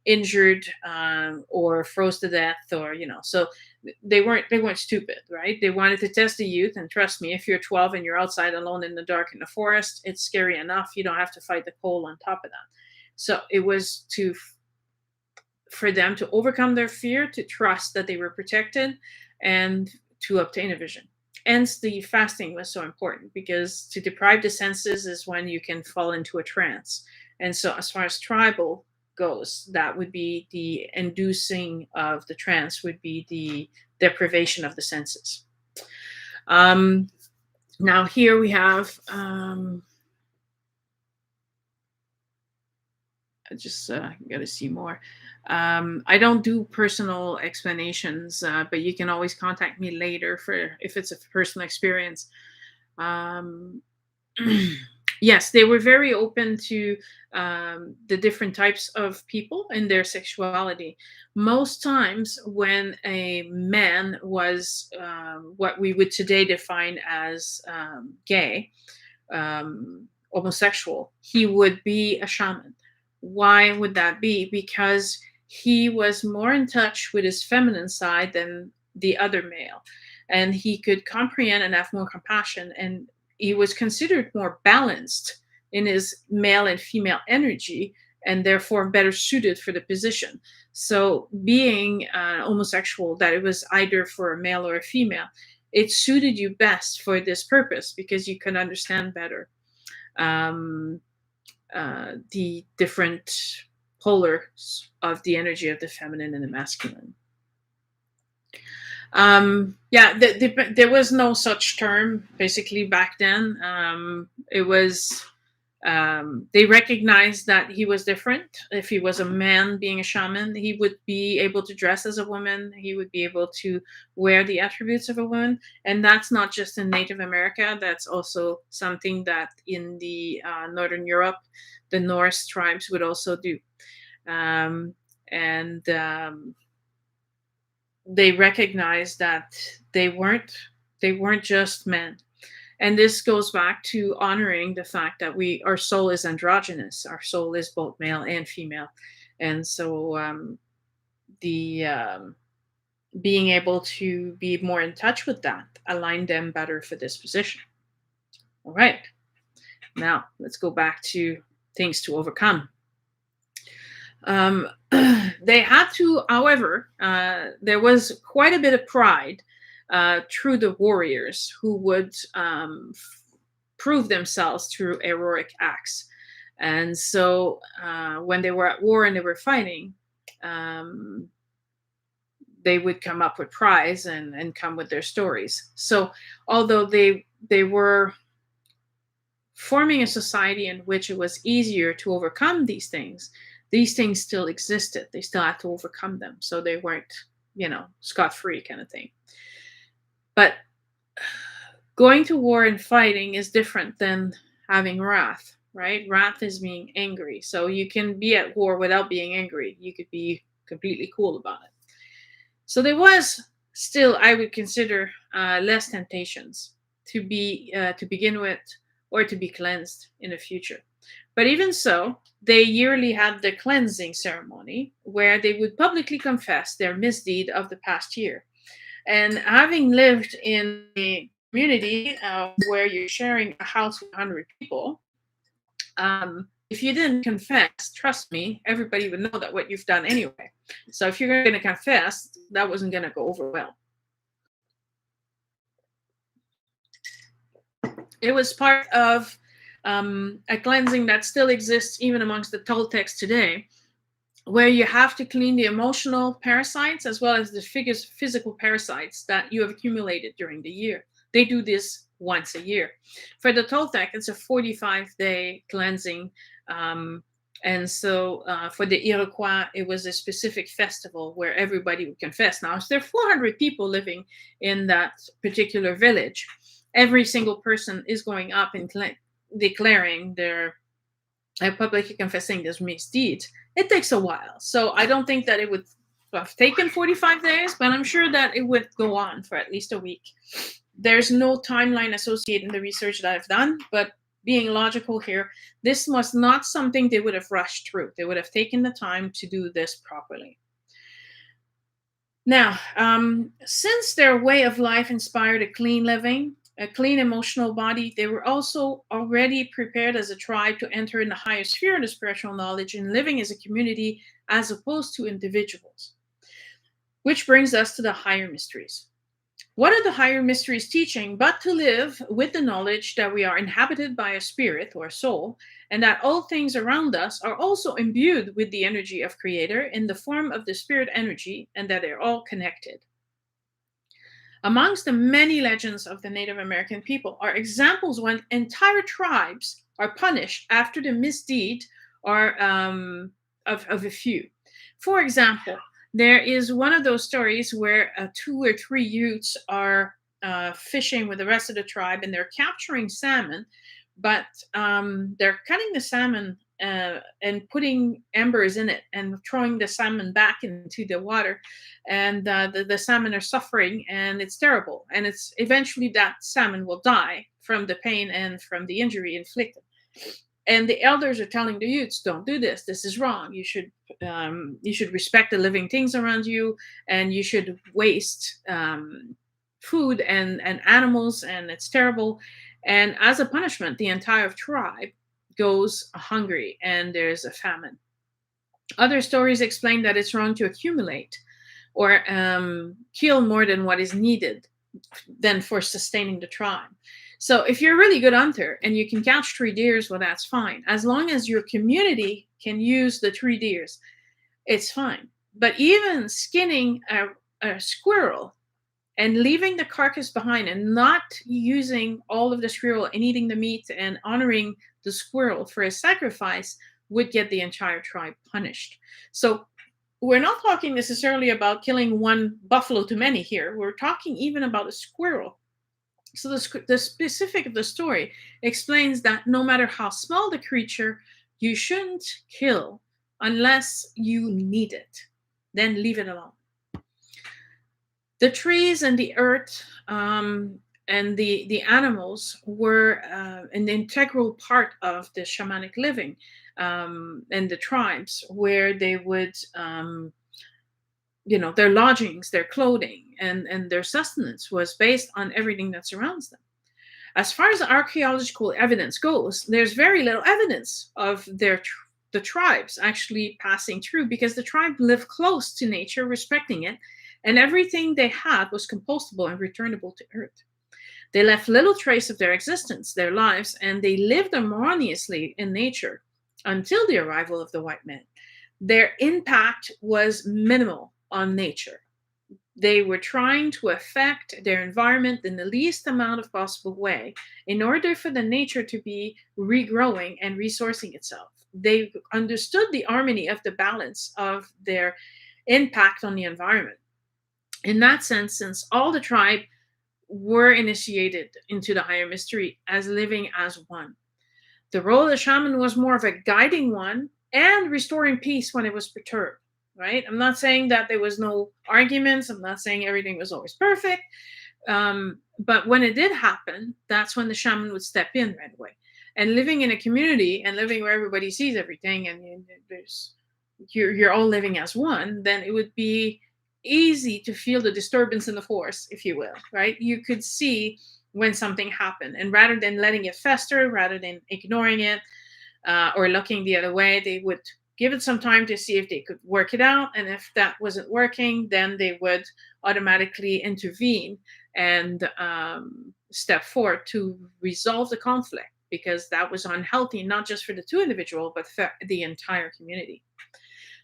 injured or froze to death, or so they weren't stupid, right? They wanted to test the youth. And trust me, if you're 12 and you're outside alone in the dark in the forest, it's scary enough. You don't have to fight the cold on top of that. So it was for them to overcome their fear, to trust that they were protected, and to obtain a vision. Hence, the fasting was so important, because to deprive the senses is when you can fall into a trance. And so, as far as tribal goes, that would be the inducing of the trance, would be the deprivation of the senses. Now, here we have. I just got to see more. I don't do personal explanations, but you can always contact me later for if it's a personal experience. Um, yes, they were very open to the different types of people and their sexuality. Most times, when a man was what we would today define as gay, homosexual, he would be a shaman. Why would that be? Because he was more in touch with his feminine side than the other male, and he could comprehend and have more compassion, and he was considered more balanced in his male and female energy, and therefore better suited for the position. So being homosexual, that it was either for a male or a female, it suited you best for this purpose, because you can understand better um, the different polars of the energy of the feminine and the masculine. Yeah, there was no such term basically back then. It was they recognized that he was different. If he was a man being a shaman, he would be able to dress as a woman. He would be able to wear the attributes of a woman. And that's not just in Native America, that's also something that in the Northern Europe, the Norse tribes would also do. And they recognized that they weren't they weren't just men, and this goes back to honoring the fact that our soul is androgynous. Our soul is both male and female, and so the being able to be more in touch with that aligned them better for this position. All right, now let's go back to things to overcome. They had to, however, there was quite a bit of pride through the warriors who would prove themselves through heroic acts. And so when they were at war and they were fighting, they would come up with prize and come with their stories. So although they were forming a society in which it was easier to overcome these things still existed. They still had to overcome them. So they weren't, scot-free kind of thing. But going to war and fighting is different than having wrath, right? Wrath is being angry. So you can be at war without being angry. You could be completely cool about it. So there was still, I would consider, less temptations to begin with, or to be cleansed in the future. But even so, they yearly had the cleansing ceremony where they would publicly confess their misdeed of the past year. And having lived in a community where you're sharing a house with 100 people, if you didn't confess, trust me, everybody would know that what you've done anyway. So if you're going to confess, that wasn't going to go over well. It was part of a cleansing that still exists even amongst the Toltecs today, where you have to clean the emotional parasites as well as the physical parasites that you have accumulated during the year. They do this once a year. For the Toltec, it's a 45-day cleansing. And so for the Iroquois, it was a specific festival where everybody would confess. Now, if there are 400 people living in that particular village, every single person is going up and declaring their publicly confessing this misdeed. It takes a while. So I don't think that it would have taken 45 days, but I'm sure that it would go on for at least a week. There's no timeline associated in the research that I've done, but being logical here, this was not something they would have rushed through. They would have taken the time to do this properly. Now, since their way of life inspired a clean living, a clean emotional body, they were also already prepared as a tribe to enter in the higher sphere of the spiritual knowledge and living as a community as opposed to individuals. Which brings us to the higher mysteries. What are the higher mysteries teaching but to live with the knowledge that we are inhabited by a spirit or a soul, and that all things around us are also imbued with the energy of Creator in the form of the spirit energy, and that they're all connected? Amongst the many legends of the Native American people are examples when entire tribes are punished after the misdeed or of a few. For example, there is one of those stories where 2 or 3 youths are fishing with the rest of the tribe and they're capturing salmon, but they're cutting the salmon and putting embers in it and throwing the salmon back into the water, and the salmon are suffering, and it's terrible, and it's eventually that salmon will die from the pain and from the injury inflicted. And the elders are telling the youths, don't do this, this is wrong, you should respect the living things around you, and you should waste food and animals, and it's terrible. And as a punishment, the entire tribe goes hungry and there's a famine. Other stories explain that it's wrong to accumulate or kill more than what is needed than for sustaining the tribe. So if you're a really good hunter and you can catch 3 deers, well, that's fine. As long as your community can use the 3 deers, it's fine. But even skinning a squirrel and leaving the carcass behind and not using all of the squirrel and eating the meat and honoring the squirrel for a sacrifice would get the entire tribe punished. So we're not talking necessarily about killing one buffalo too many here. We're talking even about a squirrel. So the specific of the story explains that no matter how small the creature, you shouldn't kill unless you need it. Then leave it alone. The trees and the earth and the animals were an integral part of the shamanic living and the tribes, where they would their lodgings, their clothing, and their sustenance was based on everything that surrounds them. As far as archaeological evidence goes, there's very little evidence of the tribes actually passing through, because the tribe lived close to nature, respecting it, and everything they had was compostable and returnable to earth. They left little trace of their existence, their lives, and they lived harmoniously in nature until the arrival of the white man. Their impact was minimal on nature. They were trying to affect their environment in the least amount of possible way in order for the nature to be regrowing and resourcing itself. They understood the harmony of the balance of their impact on the environment. In that sense, since all the tribe were initiated into the higher mystery as living as one, the role of the shaman was more of a guiding one and restoring peace when it was perturbed. Right? I'm not saying that there was no arguments. I'm not saying everything was always perfect. But when it did happen, that's when the shaman would step in right away. And living in a community and living where everybody sees everything and you're all living as one, then it would be easy to feel the disturbance in the force, if you will, right? You could see when something happened. And rather than letting it fester, rather than ignoring it or looking the other way, they would give it some time to see if they could work it out. And if that wasn't working, then they would automatically intervene and step forward to resolve the conflict, because that was unhealthy, not just for the two individuals, but for the entire community.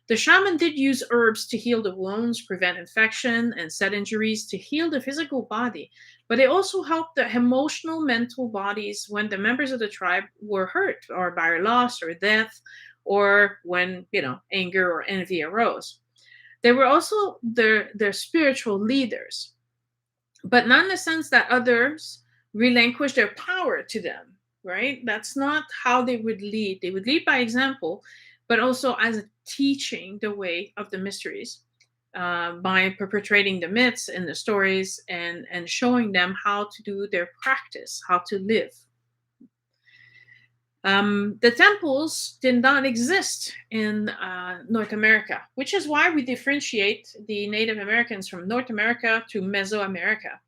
The shaman did use herbs to heal the wounds, prevent infection, and set injuries, to heal the physical body. But it also helped the emotional, mental bodies when the members of the tribe were hurt, or by loss or death, or when anger or envy arose. They were also their spiritual leaders, but not in the sense that others relinquished their power to them. Right? That's not how they would lead. They would lead by example, but also as teaching the way of the mysteries by perpetrating the myths and the stories, and showing them how to do their practice, how to live. The temples did not exist in North America, which is why we differentiate the Native Americans from North America to Mesoamerica.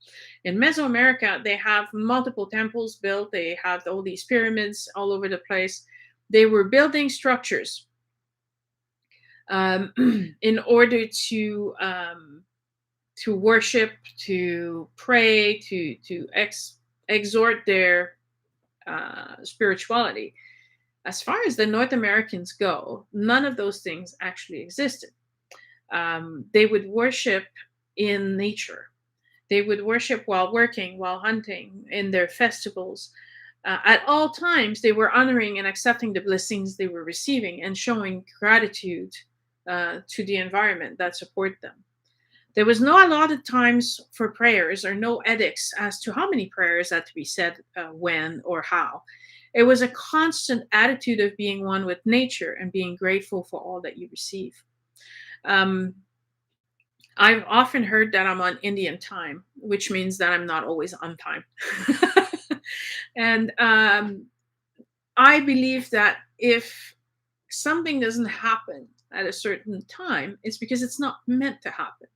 In Mesoamerica, they have multiple temples built. They have all these pyramids all over the place. They were building structures in order to worship, to pray, to exhort their spirituality. As far as the North Americans go, none of those things actually existed. They would worship in nature. They would worship while working, while hunting, in their festivals. At all times, they were honoring and accepting the blessings they were receiving and showing gratitude to the environment that supported them. There was no allotted times for prayers, or no edicts as to how many prayers had to be said, when, or how. It was a constant attitude of being one with nature and being grateful for all that you receive. I've often heard that I'm on Indian time, which means that I'm not always on time. And I believe that if something doesn't happen at a certain time, it's because it's not meant to happen.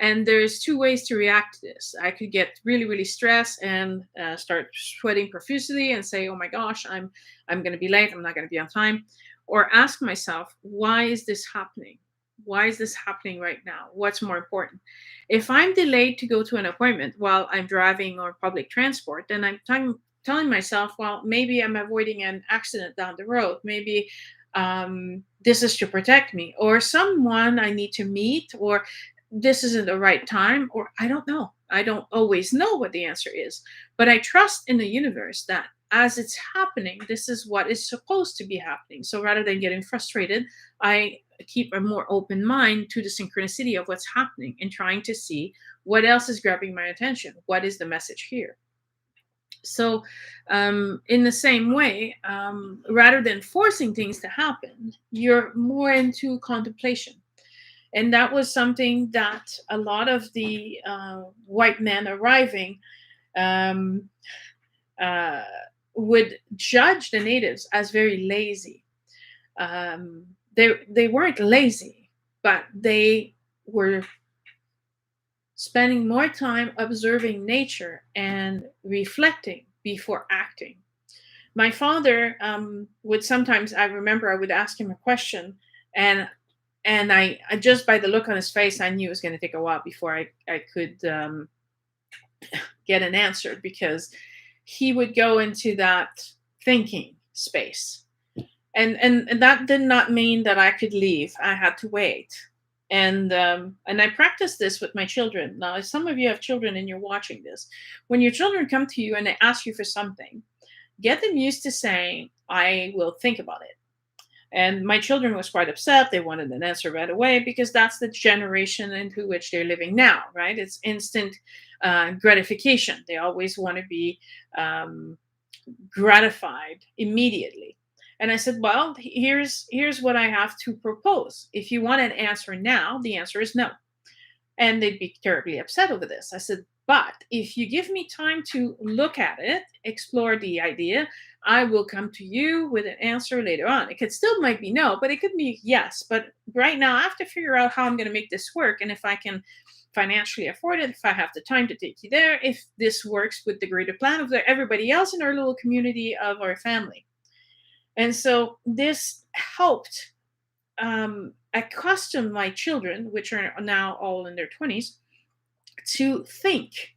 And there's two ways to react to this. I could get really, really stressed and start sweating profusely and say, "Oh my gosh, I'm going to be late. I'm not going to be on time." Or ask myself, "Why is this happening? Why is this happening right now? What's more important?" If I'm delayed to go to an appointment while I'm driving or public transport, then I'm telling myself, "Well, maybe I'm avoiding an accident down the road. Maybe this is to protect me, or someone I need to meet, or this isn't the right time," or I don't know. I don't always know what the answer is, but I trust in the universe that as it's happening, this is what is supposed to be happening. So rather than getting frustrated, I keep a more open mind to the synchronicity of what's happening and trying to see what else is grabbing my attention. What is the message here? So, in the same way, rather than forcing things to happen, you're more into contemplation. And that was something that a lot of the white men arriving um, uh, would judge the natives as very lazy. They weren't lazy, but they were spending more time observing nature and reflecting before acting. My father would sometimes, I remember I would ask him a question, and I just by the look on his face, I knew it was going to take a while before I could get an answer, because he would go into that thinking space. And that did not mean that I could leave. I had to wait. And I practice this with my children. Now, if some of you have children and you're watching this, when your children come to you and they ask you for something, get them used to saying, I will think about it. And my children was quite upset. They wanted an answer right away, because that's the generation into which they're living now, right? It's instant gratification. They always want to be um, gratified immediately. And I said, well, here's what I have to propose. If you want an answer now, the answer is no. And they'd be terribly upset over this. I said, but if you give me time to look at it, explore the idea, I will come to you with an answer later on. It could still might be no, but it could be yes. But right now, I have to figure out how I'm going to make this work, and if I can financially afford it, if I have the time to take you there, if this works with the greater plan of everybody else in our little community of our family. And so this helped accustom my children, which are now all in their 20s, to think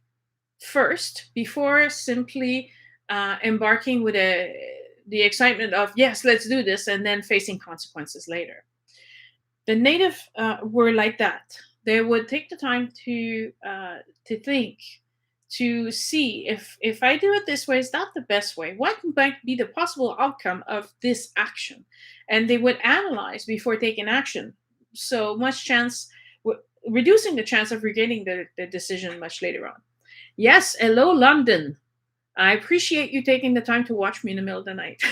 first before simply embarking with the excitement of, yes, let's do this, and then facing consequences later. The native were like that. They would take the time to think, to see if I do it this way, is that the best way? What might be the possible outcome of this action? And they would analyze before taking action. So much chance, reducing the chance of regaining the decision much later on. Yes, hello, London. I appreciate you taking the time to watch me in the middle of the night.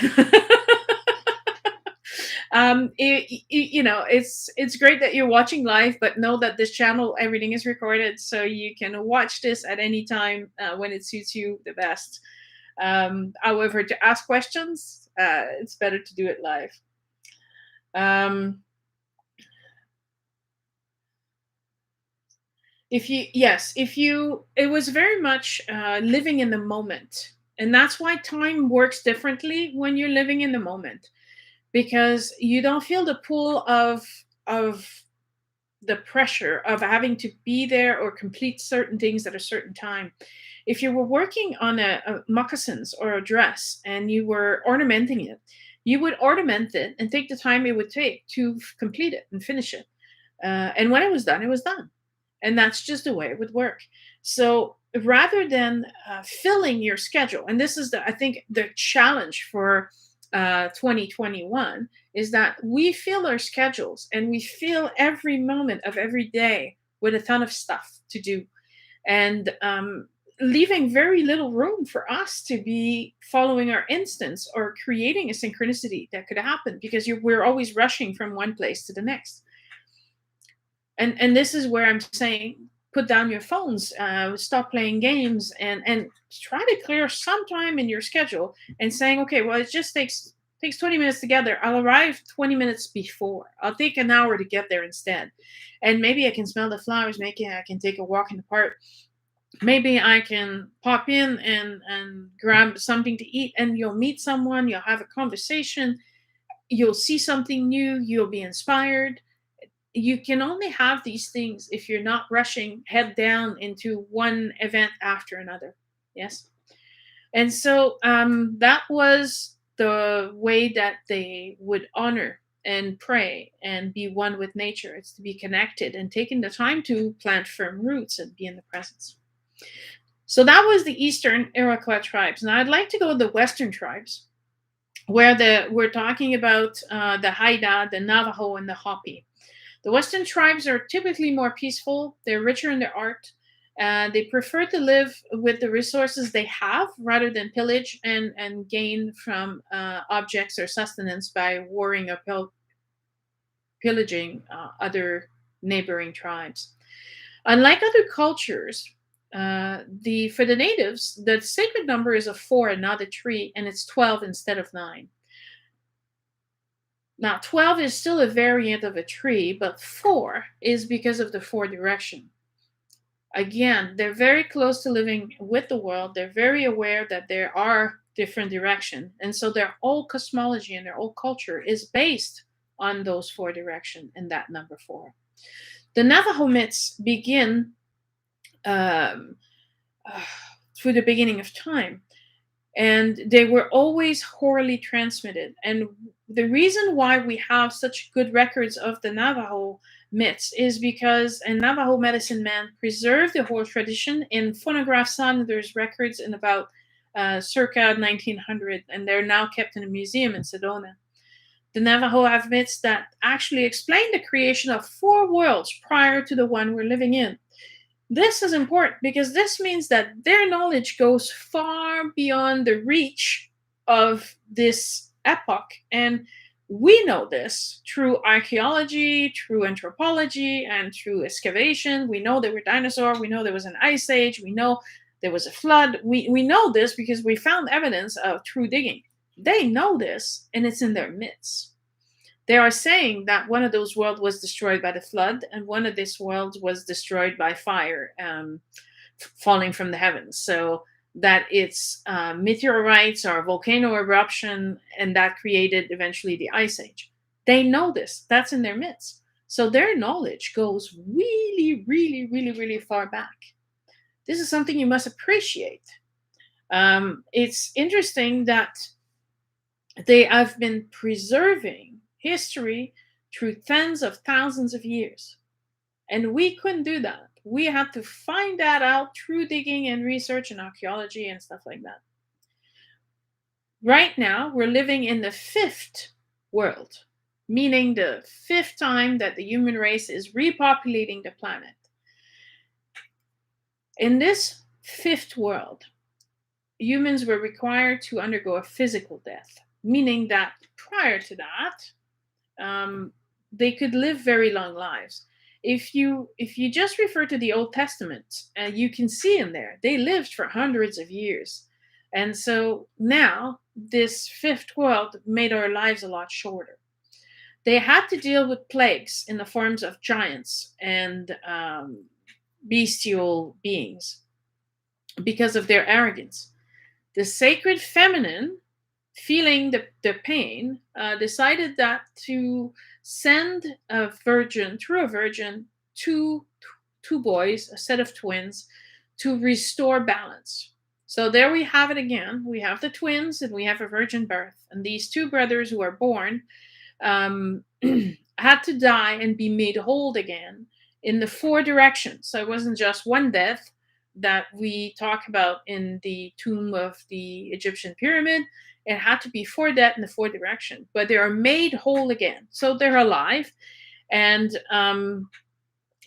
It's great that you're watching live, but know that this channel, everything is recorded, so you can watch this at any time when it suits you the best. However, to ask questions, it's better to do it live. It was very much living in the moment, and that's why time works differently when you're living in the moment, because you don't feel the pull of the pressure of having to be there or complete certain things at a certain time. If you were working on a moccasins or a dress and you were ornamenting it, you would ornament it and take the time it would take to complete it and finish it. And when it was done, it was done. And that's just the way it would work. So rather than filling your schedule, and this is I think the challenge for 2021, is that we fill our schedules and we fill every moment of every day with a ton of stuff to do, and leaving very little room for us to be following our instincts or creating a synchronicity that could happen, because we're always rushing from one place to the next. And this is where I'm saying, put down your phones, stop playing games, and try to clear some time in your schedule and saying, okay, well, it just takes 20 minutes to get there. I'll arrive 20 minutes before. I'll take an hour to get there instead. And maybe I can smell the flowers. Maybe I can take a walk in the park. Maybe I can pop in and grab something to eat, and you'll meet someone, you'll have a conversation, you'll see something new, you'll be inspired. You can only have these things if you're not rushing head down into one event after another. Yes. And so that was the way that they would honor and pray and be one with nature. It's to be connected and taking the time to plant firm roots and be in the presence. So that was the Eastern Iroquois tribes. Now I'd like to go to the Western tribes, where we're talking about the Haida, the Navajo, and the Hopi. The Western tribes are typically more peaceful. They're richer in their art. They prefer to live with the resources they have rather than pillage and gain from objects or sustenance by warring or pillaging other neighboring tribes. Unlike other cultures, the for the natives, the sacred number is a four and not a three, and it's 12 instead of nine. Now, 12 is still a variant of a tree, but 4 is because of the 4 direction. Again, they're very close to living with the world. They're very aware that there are different directions. And so their whole cosmology and their whole culture is based on those 4 directions and that number 4. The Navajo myths begin um, through the beginning of time, and they were always orally transmitted. And the reason why we have such good records of the Navajo myths is because a Navajo medicine man preserved the whole tradition in phonograph sound. There's records in about circa 1900, and they're now kept in a museum in Sedona. The Navajo have myths that actually explain the creation of 4 worlds prior to the one we're living in. This is important because this means that their knowledge goes far beyond the reach of this epoch. And we know this through archaeology, through anthropology, and through excavation. We know there were dinosaurs. We know there was an ice age. We know there was a flood. We know this because we found evidence of through digging. They know this, and it's in their myths. They are saying that one of those worlds was destroyed by the flood, and one of these worlds was destroyed by fire falling from the heavens. So that it's meteorites or volcano eruption, and that created eventually the ice age. They know this. That's in their myths. So their knowledge goes really, really, really, really far back. This is something you must appreciate. It's interesting that they have been preserving history through tens of thousands of years. And we couldn't do that. We had to find that out through digging and research and archaeology and stuff like that. Right now, we're living in the 5th world, meaning the 5th time that the human race is repopulating the planet. In this 5th world, humans were required to undergo a physical death, meaning that prior to that, they could live very long lives. If you just refer to the Old Testament, you can see in there they lived for hundreds of years, and so now this 5th world made our lives a lot shorter. They had to deal with plagues in the forms of giants and bestial beings because of their arrogance. The sacred feminine, feeling the pain, decided that to send a virgin, through a virgin, two boys, a set of twins, to restore balance. So there we have it again. We have the twins and we have a virgin birth. And these 2 brothers who are born had to die and be made whole again in the 4 directions. So it wasn't just one death that we talk about in the tomb of the Egyptian pyramid. It had to be 4 death in the 4 direction, but they are made whole again. So they're alive, and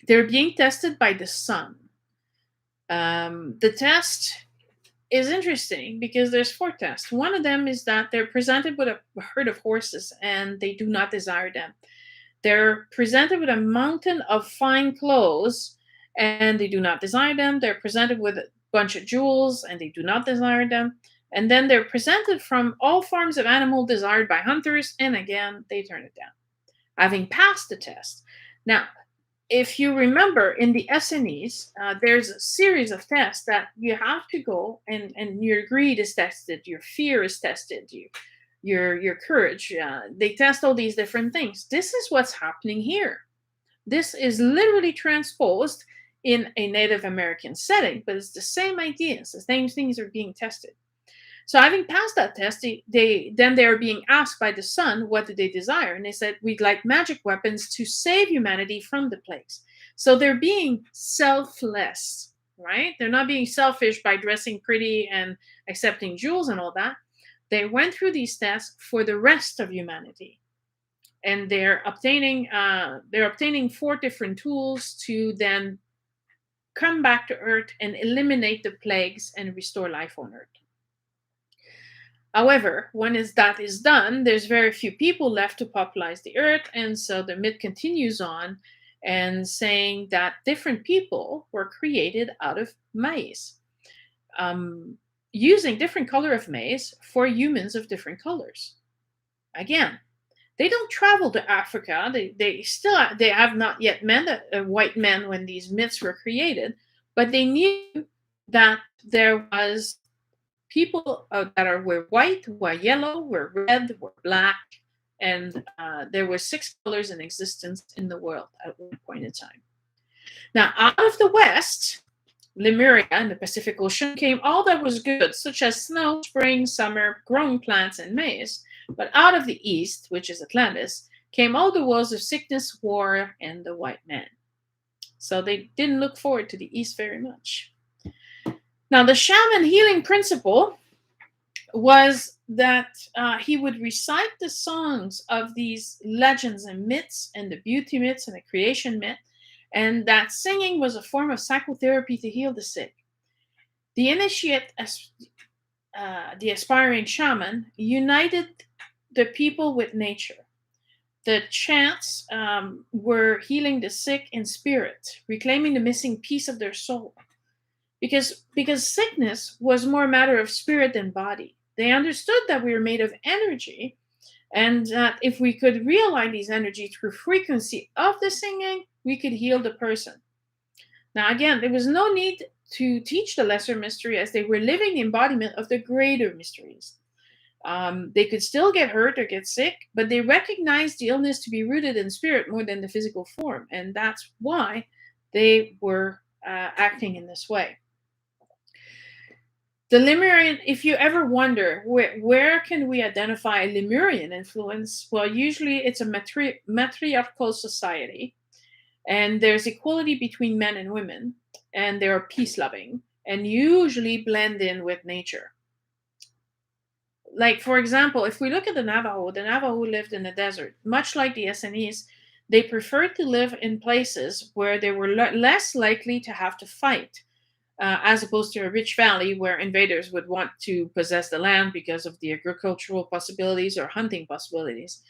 they're being tested by the sun. The test is interesting because there's 4 tests. One of them is that they're presented with a herd of horses and they do not desire them. They're presented with a mountain of fine clothes and they do not desire them. They're presented with a bunch of jewels and they do not desire them. And then they're presented from all forms of animal desired by hunters, and again, they turn it down, having passed the test. Now, if you remember in the SNEs, there's a series of tests that you have to go, and your greed is tested, your fear is tested, your courage. They test all these different things. This is what's happening here. This is literally transposed in a Native American setting, but it's the same ideas. The same things are being tested. So having passed that test, they are being asked by the sun, what do they desire? And they said, we'd like magic weapons to save humanity from the plagues. So they're being selfless, right? They're not being selfish by dressing pretty and accepting jewels and all that. They went through these tests for the rest of humanity, and they're obtaining 4 different tools to then come back to Earth and eliminate the plagues and restore life on Earth. However, that is done, there's very few people left to popularize the Earth, and so the myth continues on and saying that different people were created out of maize, um, using different color of maize for humans of different colors. Again, they don't travel to Africa. They have not yet met a white man when these myths were created, but they knew that there was people were white, were yellow, were red, were black, and there were 6 colors in existence in the world at one point in time. Now, out of the West, Lemuria and the Pacific Ocean, came all that was good, such as snow, spring, summer, growing plants, and maize. But out of the East, which is Atlantis, came all the woes of sickness, war, and the white man. So they didn't look forward to the East very much. Now, the shaman healing principle was that he would recite the songs of these legends and myths, and the beauty myths and the creation myth, and that singing was a form of psychotherapy to heal the sick. The initiate, the aspiring shaman, united the people with nature. The chants were healing the sick in spirit, reclaiming the missing piece of their soul. Because sickness was more a matter of spirit than body. They understood that we were made of energy, and that if we could realign these energy through frequency of the singing, we could heal the person. Now, again, there was no need to teach the lesser mystery, as they were living the embodiment of the greater mysteries. They could still get hurt or get sick, but they recognized the illness to be rooted in spirit more than the physical form, and that's why they were acting in this way. The Lemurian, if you ever wonder where can we identify a Lemurian influence, well, usually it's a matriarchal society, and there's equality between men and women, and they are peace-loving, and usually blend in with nature. Like, for example, if we look at the Navajo lived in the desert. Much like the Essenes, they preferred to live in places where they were less likely to have to fight, as opposed to a rich valley where invaders would want to possess the land because of the agricultural possibilities or hunting possibilities.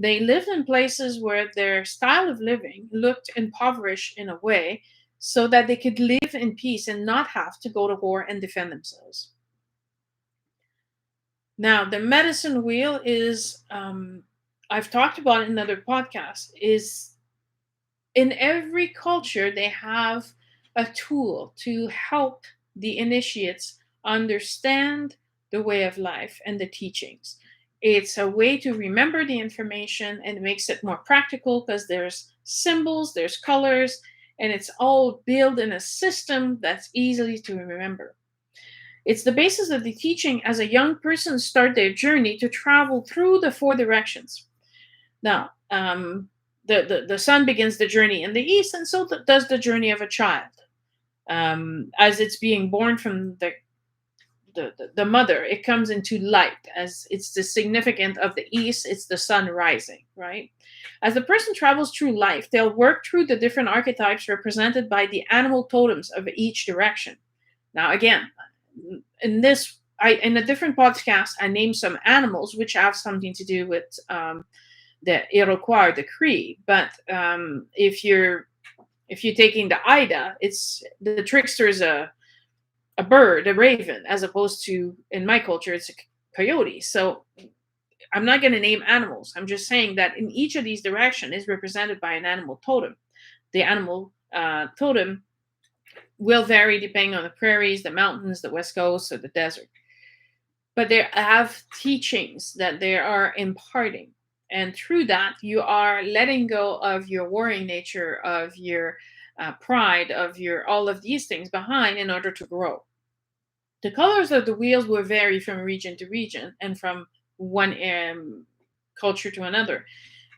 They lived in places where their style of living looked impoverished in a way so that they could live in peace and not have to go to war and defend themselves. Now, the medicine wheel is, I've talked about it in other podcasts, is in every culture, they have a tool to help the initiates understand the way of life and the teachings. It's a way to remember the information, and it makes it more practical because there's symbols, there's colors, and it's all built in a system that's easily to remember. It's the basis of the teaching as a young person start their journey to travel through the 4 directions. Now, the sun begins the journey in the east, and so does the journey of a child. As it's being born from the mother, it comes into light, as it's the significant of the east, it's the sun rising, right? As the person travels through life, they'll work through the different archetypes represented by the animal totems of each direction. Now, again, in a different podcast, I named some animals which have something to do with the Iroquois, the Cree. But if you're taking the Ida, it's the trickster is a bird, a raven, as opposed to, in my culture, it's a coyote. So I'm not going to name animals. I'm just saying that in each of these directions is represented by an animal totem. The animal totem will vary depending on the prairies, the mountains, the west coast, or the desert. But they have teachings that they are imparting. And through that, you are letting go of your warring nature, of your pride, of your all of these things behind in order to grow. The colors of the wheels will vary from region to region and from one culture to another.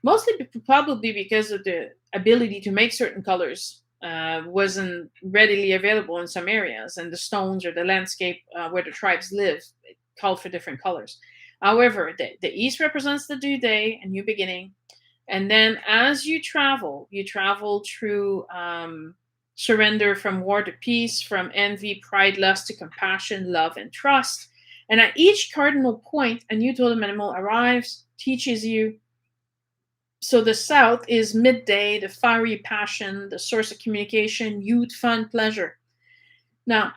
Mostly probably because of the ability to make certain colors wasn't readily available in some areas, and the stones or the landscape where the tribes live called for different colors. However, the east represents the new day, a new beginning. And then as you travel through surrender from war to peace, from envy, pride, lust to compassion, love, and trust. And at each cardinal point, a new totem animal arrives, teaches you. So the south is midday, the fiery passion, the source of communication, youth, fun, pleasure. Now,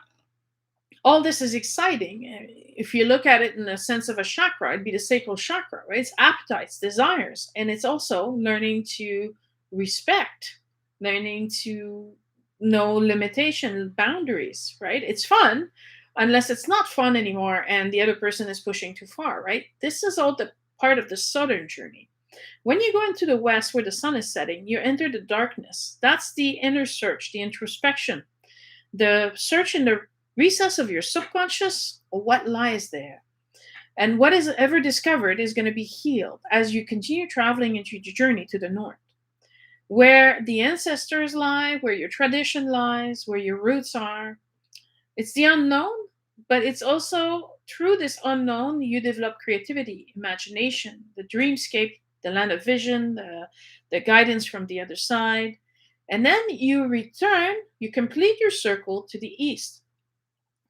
all this is exciting. If you look at it in the sense of a chakra, it'd be the sacral chakra, right? It's appetites, desires, and it's also learning to respect, learning to know limitation, boundaries, right? It's fun unless it's not fun anymore and the other person is pushing too far, right? This is all the part of the southern journey. When you go into the west where the sun is setting, you enter the darkness. That's the inner search, the introspection, the search in the recess of your subconscious, what lies there. And what is ever discovered is going to be healed as you continue traveling into your journey to the north, where the ancestors lie, where your tradition lies, where your roots are. It's the unknown, but it's also through this unknown you develop creativity, imagination, the dreamscape, the land of vision, the guidance from the other side. And then you return, you complete your circle to the east.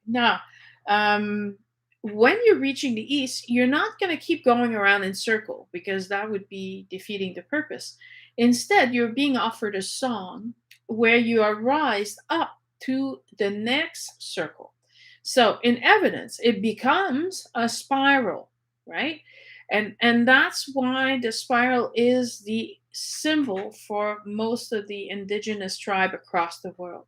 Now, um, when you're reaching the east, you're not going to keep going around in circle because that would be defeating the purpose. Instead, you're being offered a song where you are raised up to the next circle. So, in evidence, it becomes a spiral, right? And that's why the spiral is the symbol for most of the indigenous tribe across the world.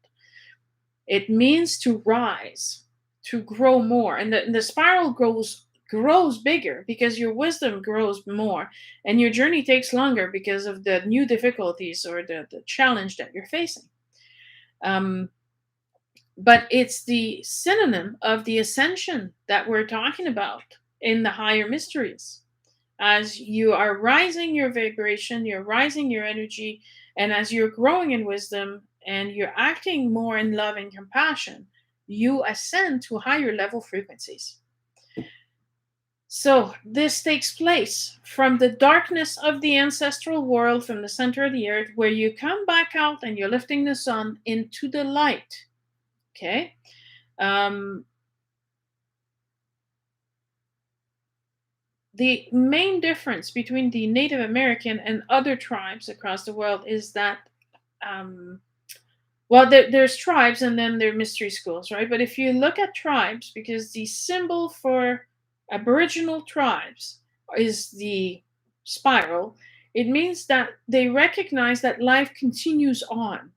It means to rise, to grow more, and the spiral grows bigger because your wisdom grows more, and your journey takes longer because of the new difficulties or the challenge that you're facing. Um, but it's the synonym of the ascension that we're talking about in the higher mysteries. As you are rising your vibration, you're rising your energy, and as you're growing in wisdom and you're acting more in love and compassion, you ascend to higher level frequencies. So, this takes place from the darkness of the ancestral world, from the center of the earth, where you come back out and you're lifting the sun into the light. Okay? Um, the main difference between the Native American and other tribes across the world is that, um, well, there's tribes and then there are mystery schools, right? But if you look at tribes, because the symbol for Aboriginal tribes is the spiral, it means that they recognize that life continues on.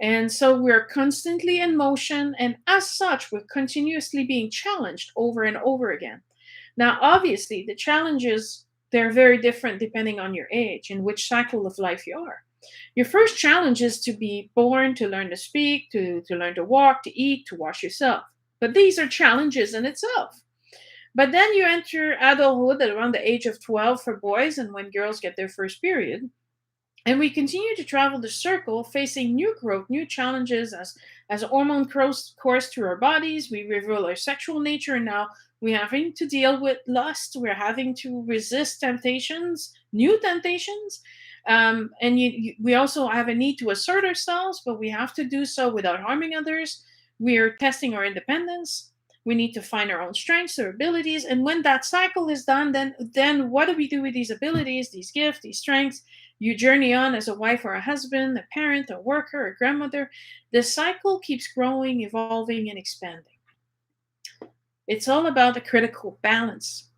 And so we're constantly in motion, and as such, we're continuously being challenged over and over again. Now, obviously, the challenges, they're very different depending on your age and which cycle of life you are. Your first challenge is to be born, to learn to speak, to learn to walk, to eat, to wash yourself. But these are challenges in itself. But then you enter adulthood at around the age of 12 for boys and when girls get their first period. And we continue to travel the circle, facing new growth, new challenges as hormone course through our bodies. We reveal our sexual nature, and now we're having to deal with lust. We're having to resist temptations, new temptations. And we also have a need to assert ourselves, but we have to do so without harming others. We are testing our independence. We need to find our own strengths, our abilities. And when that cycle is done, then what do we do with these abilities, these gifts, these strengths? You journey on as a wife or a husband, a parent, a worker, a grandmother. The cycle keeps growing, evolving, and expanding. It's all about a critical balance.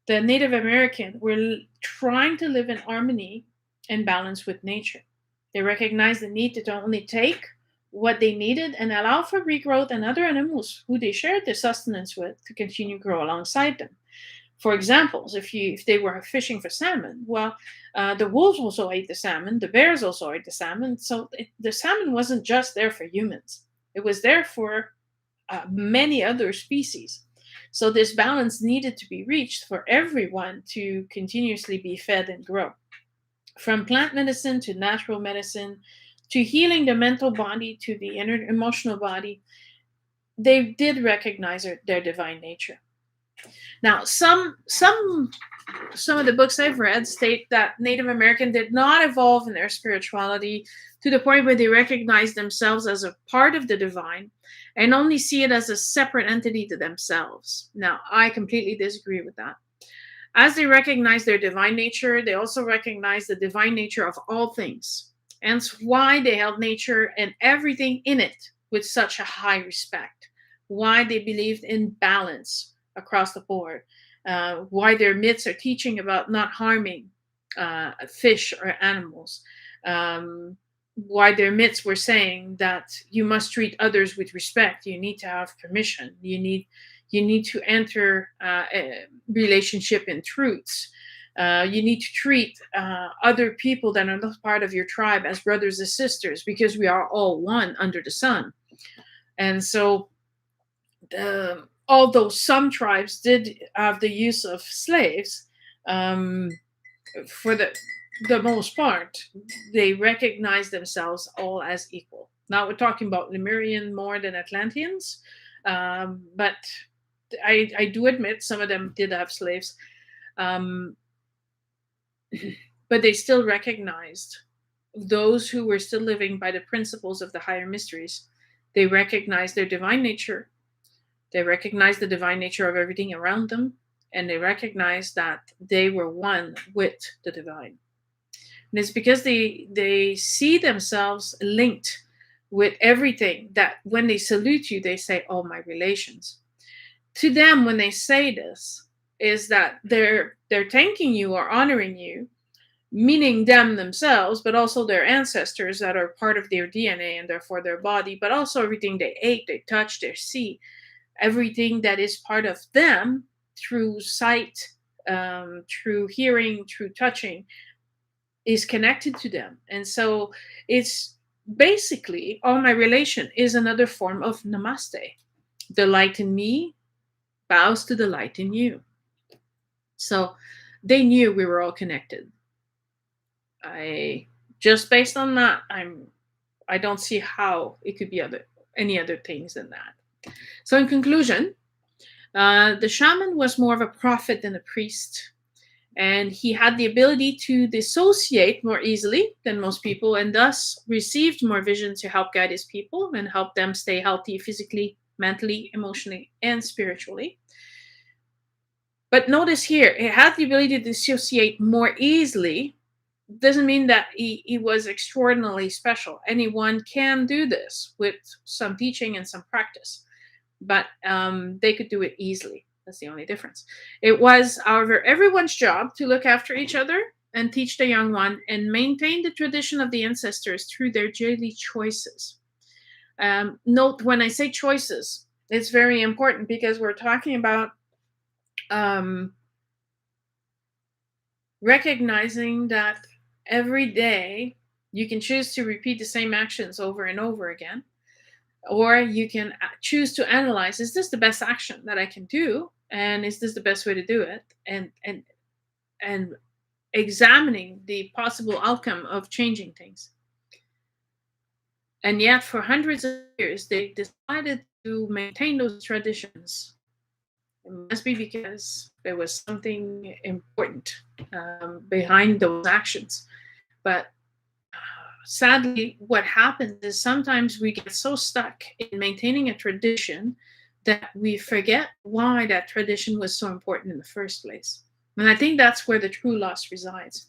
The Native American were trying to live in harmony and balance with nature. They recognized the need to not only take what they needed and allow for regrowth and other animals who they shared their sustenance with to continue grow alongside them. For examples, if they were fishing for salmon, well, the wolves also ate the salmon, the bears also ate the salmon. So the salmon wasn't just there for humans; it was there for many other species. So this balance needed to be reached for everyone to continuously be fed and grow. From plant medicine to natural medicine to healing the mental body, to the inner emotional body, they did recognize their divine nature. Now, some of the books I've read state that Native American did not evolve in their spirituality to the point where they recognize themselves as a part of the divine and only see it as a separate entity to themselves. Now, I completely disagree with that. As they recognize their divine nature, they also recognize the divine nature of all things. And it's why they held nature and everything in it with such a high respect. Why they believed in balance across the board. Why their myths are teaching about not harming fish or animals. Why their myths were saying that you must treat others with respect. You need to have permission. You need to enter a relationship in truths. You need to treat other people that are not part of your tribe as brothers and sisters, because we are all one under the sun. And so, although some tribes did have the use of slaves, for the most part, they recognize themselves all as equal. Now we're talking about Lemurian more than Atlanteans, but I do admit some of them did have slaves, but they still recognized those who were still living by the principles of the higher mysteries. They recognized their divine nature. They recognized the divine nature of everything around them, and they recognized that they were one with the divine. And it's because they see themselves linked with everything that when they salute you, they say, "Oh, my relations." To them, when they say this, is that they're thanking you or honoring you, meaning them themselves, but also their ancestors that are part of their DNA and therefore their body, but also everything they ate, they touch, they see, everything that is part of them through sight, through hearing, through touching, is connected to them. And so it's basically, all my relation is another form of namaste. The light in me bows to the light in you. So they knew we were all connected. I just based on that, I don't see how it could be any other things than that. So in conclusion, the shaman was more of a prophet than a priest, and he had the ability to dissociate more easily than most people, and thus received more vision to help guide his people and help them stay healthy physically, mentally, emotionally, and spiritually. But notice here, he had the ability to dissociate more easily. Doesn't mean that he was extraordinarily special. Anyone can do this with some teaching and some practice, but they could do it easily. That's the only difference. It was, however, everyone's job to look after each other and teach the young one and maintain the tradition of the ancestors through their daily choices. Note, when I say choices, it's very important because we're talking about recognizing that every day you can choose to repeat the same actions over and over again, or you can choose to analyze, is this the best action that I can do, and is this the best way to do it, and examining the possible outcome of changing things. And yet for hundreds of years they decided to maintain those traditions. It must be because there was something important behind those actions. But sadly, what happens is sometimes we get so stuck in maintaining a tradition that we forget why that tradition was so important in the first place. And I think that's where the true loss resides.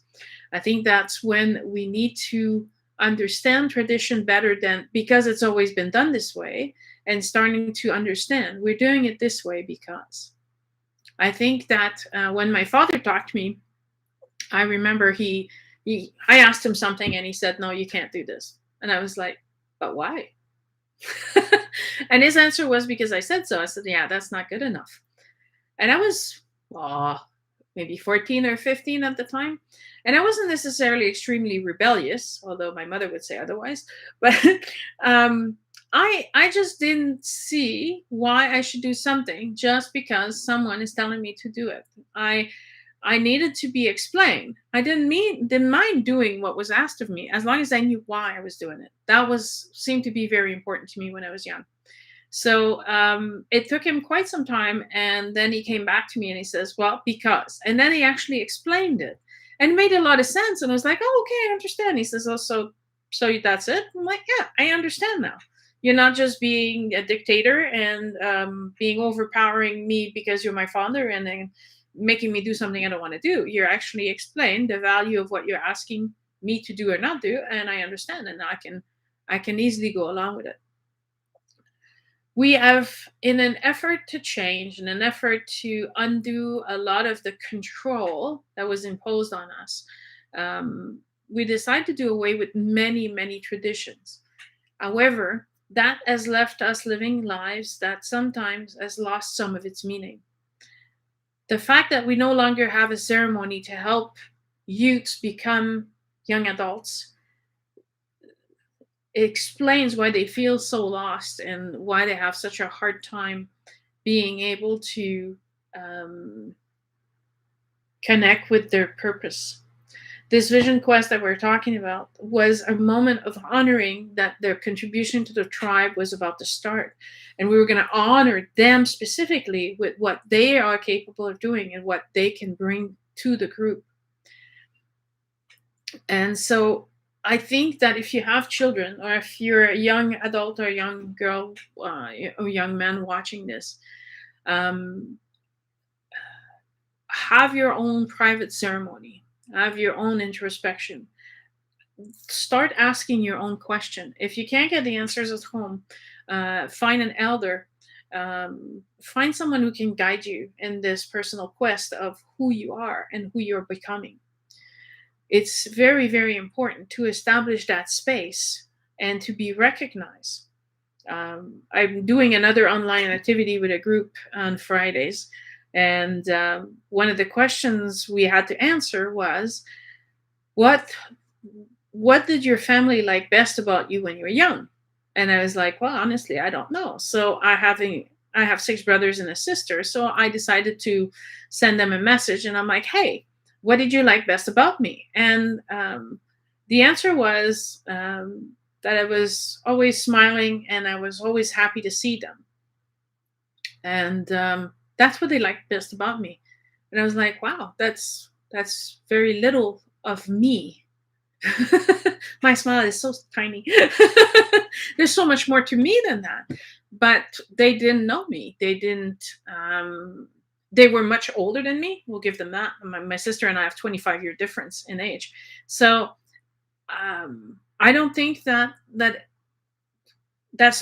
I think that's when we need to understand tradition better than because it's always been done this way, and starting to understand we're doing it this way because. I think that when my father talked to me, I remember I asked him something and he said, "No, you can't do this." And I was like, "But why?" And his answer was, "Because I said so." I said, "Yeah, that's not good enough." And I was maybe 14 or 15 at the time. And I wasn't necessarily extremely rebellious, although my mother would say otherwise. But I just didn't see why I should do something just because someone is telling me to do it. I needed to be explained. I didn't mind doing what was asked of me as long as I knew why I was doing it. That was seemed to be very important to me when I was young. So it took him quite some time, and then he came back to me and he says, "Well, because," and then he actually explained it, and it made a lot of sense. And I was like, "Oh, okay, I understand." He says, "Oh, so that's it?" I'm like, "Yeah, I understand now. You're not just being a dictator and being overpowering me because you're my father, and then making me do something I don't want to do. You're actually explained the value of what you're asking me to do or not do, and I understand, and I can easily go along with it." We have, in an effort to change, in an effort to undo a lot of the control that was imposed on us, we decide to do away with many, many traditions. However, that has left us living lives that sometimes has lost some of its meaning. The fact that we no longer have a ceremony to help youths become young adults explains why they feel so lost and why they have such a hard time being able to um, connect with their purpose. This vision quest that we're talking about was a moment of honoring that their contribution to the tribe was about to start. And we were going to honor them specifically with what they are capable of doing and what they can bring to the group. And so I think that if you have children, or if you're a young adult or a young girl or young man watching this, um, have your own private ceremony, have your own introspection. Start asking your own question. If you can't get the answers at home, find an elder, find someone who can guide you in this personal quest of who you are and who you're becoming. It's very, very important to establish that space and to be recognized. I'm doing another online activity with a group on Fridays, and one of the questions we had to answer was, "What what did your family like best about you when you were young?" And I was like, "Well, honestly, I don't know." So I have six brothers and a sister, so I decided to send them a message, and I'm like, "Hey, what did you like best about me?" And the answer was that I was always smiling and I was always happy to see them. And that's what they liked best about me. And I was like, "Wow, that's very little of me." My smile is so tiny. There's so much more to me than that. But they didn't know me. They didn't. They were much older than me. We'll give them that. My sister and I have 25-year difference in age. So I don't think that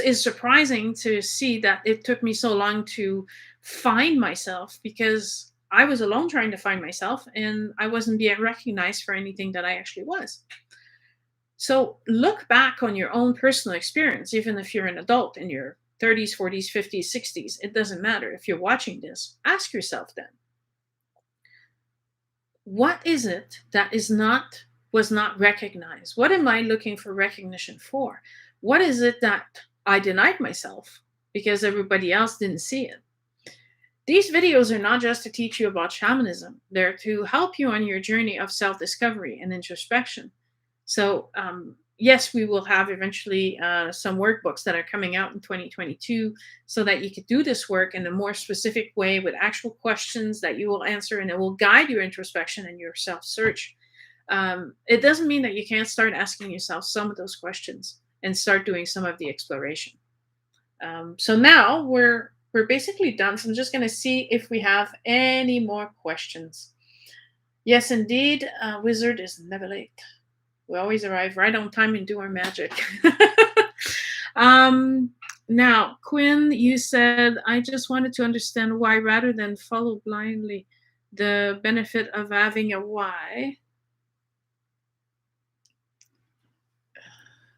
is surprising to see that it took me so long to find myself, because I was alone trying to find myself and I wasn't being recognized for anything that I actually was. So look back on your own personal experience, even if you're an adult in your 30s, 40s, 50s, 60s, it doesn't matter. If you're watching this, ask yourself then, what is it that was not recognized? What am I looking for recognition for? What is it that I denied myself because everybody else didn't see it? These videos are not just to teach you about shamanism, they're to help you on your journey of self discovery and introspection. So, yes, we will have eventually some workbooks that are coming out in 2022 so that you could do this work in a more specific way with actual questions that you will answer, and it will guide your introspection and your self search. It doesn't mean that you can't start asking yourself some of those questions and start doing some of the exploration. So now we're basically done. So I'm just going to see if we have any more questions. Yes, indeed, Wizard is never late. We always arrive right on time and do our magic. Now, Quinn, you said, I just wanted to understand why rather than follow blindly, the benefit of having a why.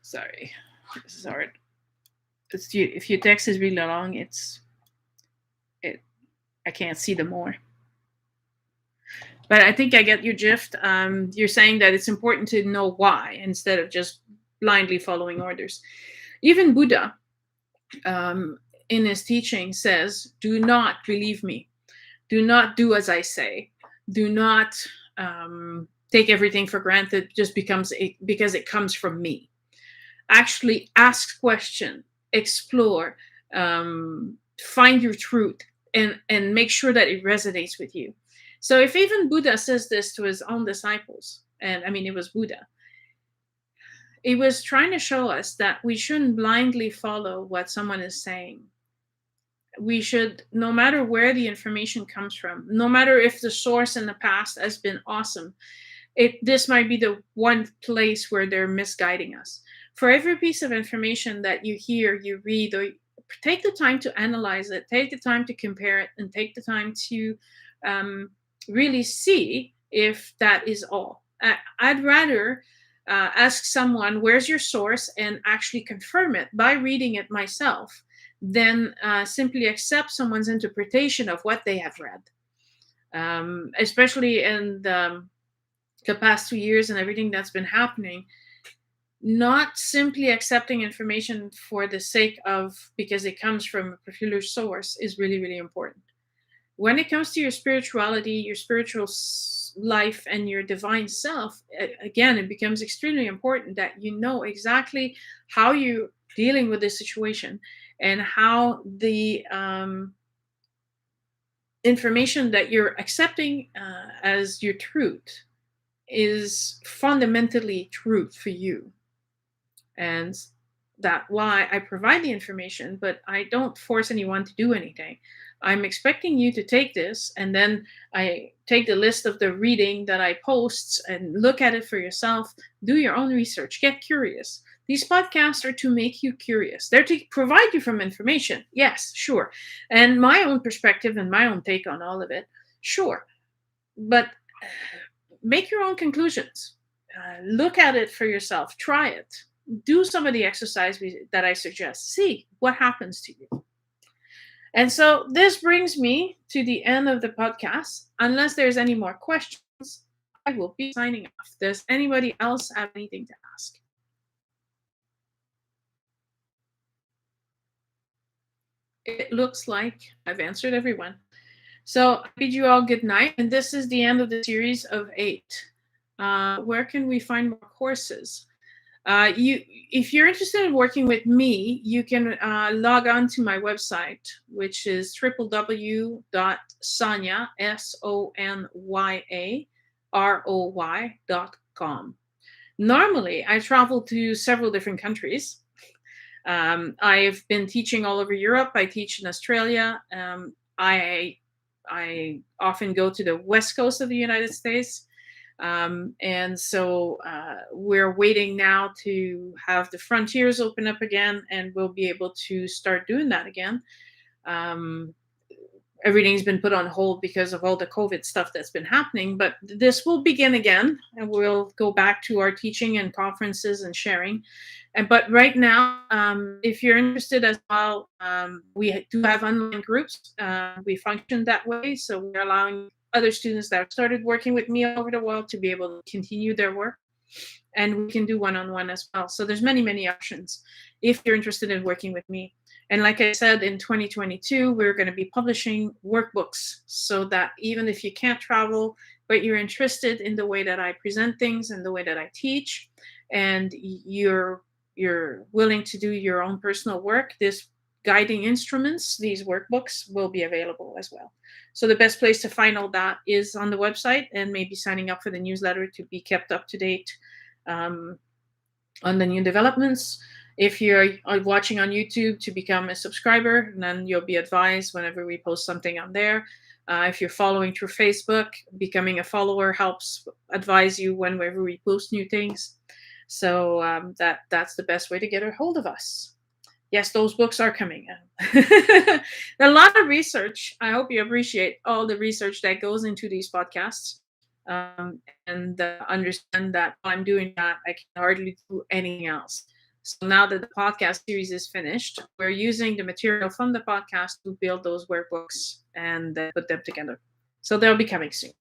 Sorry, this is hard. If your text is really long, I can't see the more. But I think I get your gist. You're saying that it's important to know why instead of just blindly following orders. Even Buddha, in his teaching, says, "Do not believe me. Do not do as I say. Do not take everything for granted just because it comes from me. Actually ask question, explore, find your truth, and make sure that it resonates with you. So if even Buddha says this to his own disciples, and I mean it was Buddha, it was trying to show us that we shouldn't blindly follow what someone is saying. We should, no matter where the information comes from, no matter if the source in the past has been awesome, this might be the one place where they're misguiding us. For every piece of information that you hear, you read, or take the time to analyze it, take the time to compare it, and take the time to really see if that is all. I'd rather ask someone, where's your source, and actually confirm it by reading it myself, than simply accept someone's interpretation of what they have read. Especially in the past 2 years and everything that's been happening, not simply accepting information for the sake of because it comes from a particular source is really, really important. When it comes to your spirituality, your spiritual life, and your divine self, again, it becomes extremely important that you know exactly how you're dealing with this situation, and how the information that you're accepting as your truth is fundamentally truth for you. And that why I provide the information, but I don't force anyone to do anything. I'm expecting you to take this, and then I take the list of the reading that I post and look at it for yourself. Do your own research. Get curious. These podcasts are to make you curious. They're to provide you from information. Yes, sure. And my own perspective and my own take on all of it. Sure. But make your own conclusions. Look at it for yourself. Try it. Do some of the exercise that I suggest. See what happens to you. And so this brings me to the end of the podcast. Unless there's any more questions, I will be signing off. Does anybody else have anything to ask? It looks like I've answered everyone. So I bid you all good night. And this is the end of the series of 8. Where can we find more courses? If you're interested in working with me, you can log on to my website, which is www.sonya, SONYAROY.com. Normally, I travel to several different countries. I've been teaching all over Europe. I teach in Australia. I often go to the west coast of the United States. And so we're waiting now to have the frontiers open up again, and we'll be able to start doing that again. Everything's been put on hold because of all the COVID stuff that's been happening, but this will begin again, and we'll go back to our teaching and conferences and sharing. But right now, if you're interested as well, we do have online groups. We function that way, so we're allowing other students that have started working with me all over the world to be able to continue their work, and we can do one-on-one as well. So there's many options if you're interested in working with me. And like I said, in 2022 we're going to be publishing workbooks, so that even if you can't travel but you're interested in the way that I present things and the way that I teach, and you're willing to do your own personal work, this guiding instruments, these workbooks, will be available as well. So the best place to find all that is on the website, and maybe signing up for the newsletter to be kept up to date on the new developments. If you're watching on YouTube, to become a subscriber, and then you'll be advised whenever we post something on there. If you're following through Facebook, becoming a follower helps advise you whenever we post new things. So that's the best way to get a hold of us. Yes, those books are coming out. A lot of research. I hope you appreciate all the research that goes into these podcasts, and understand that while I'm doing that, I can hardly do anything else. So now that the podcast series is finished, we're using the material from the podcast to build those workbooks and put them together. So they'll be coming soon.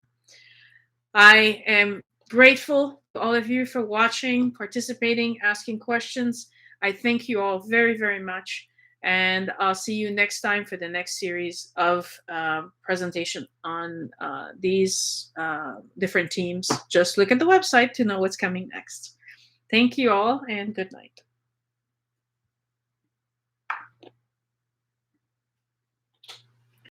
I am grateful to all of you for watching, participating, asking questions. I thank you all very much. And I'll see you next time for the next series of presentation on these different teams. Just look at the website to know what's coming next. Thank you all, and good night.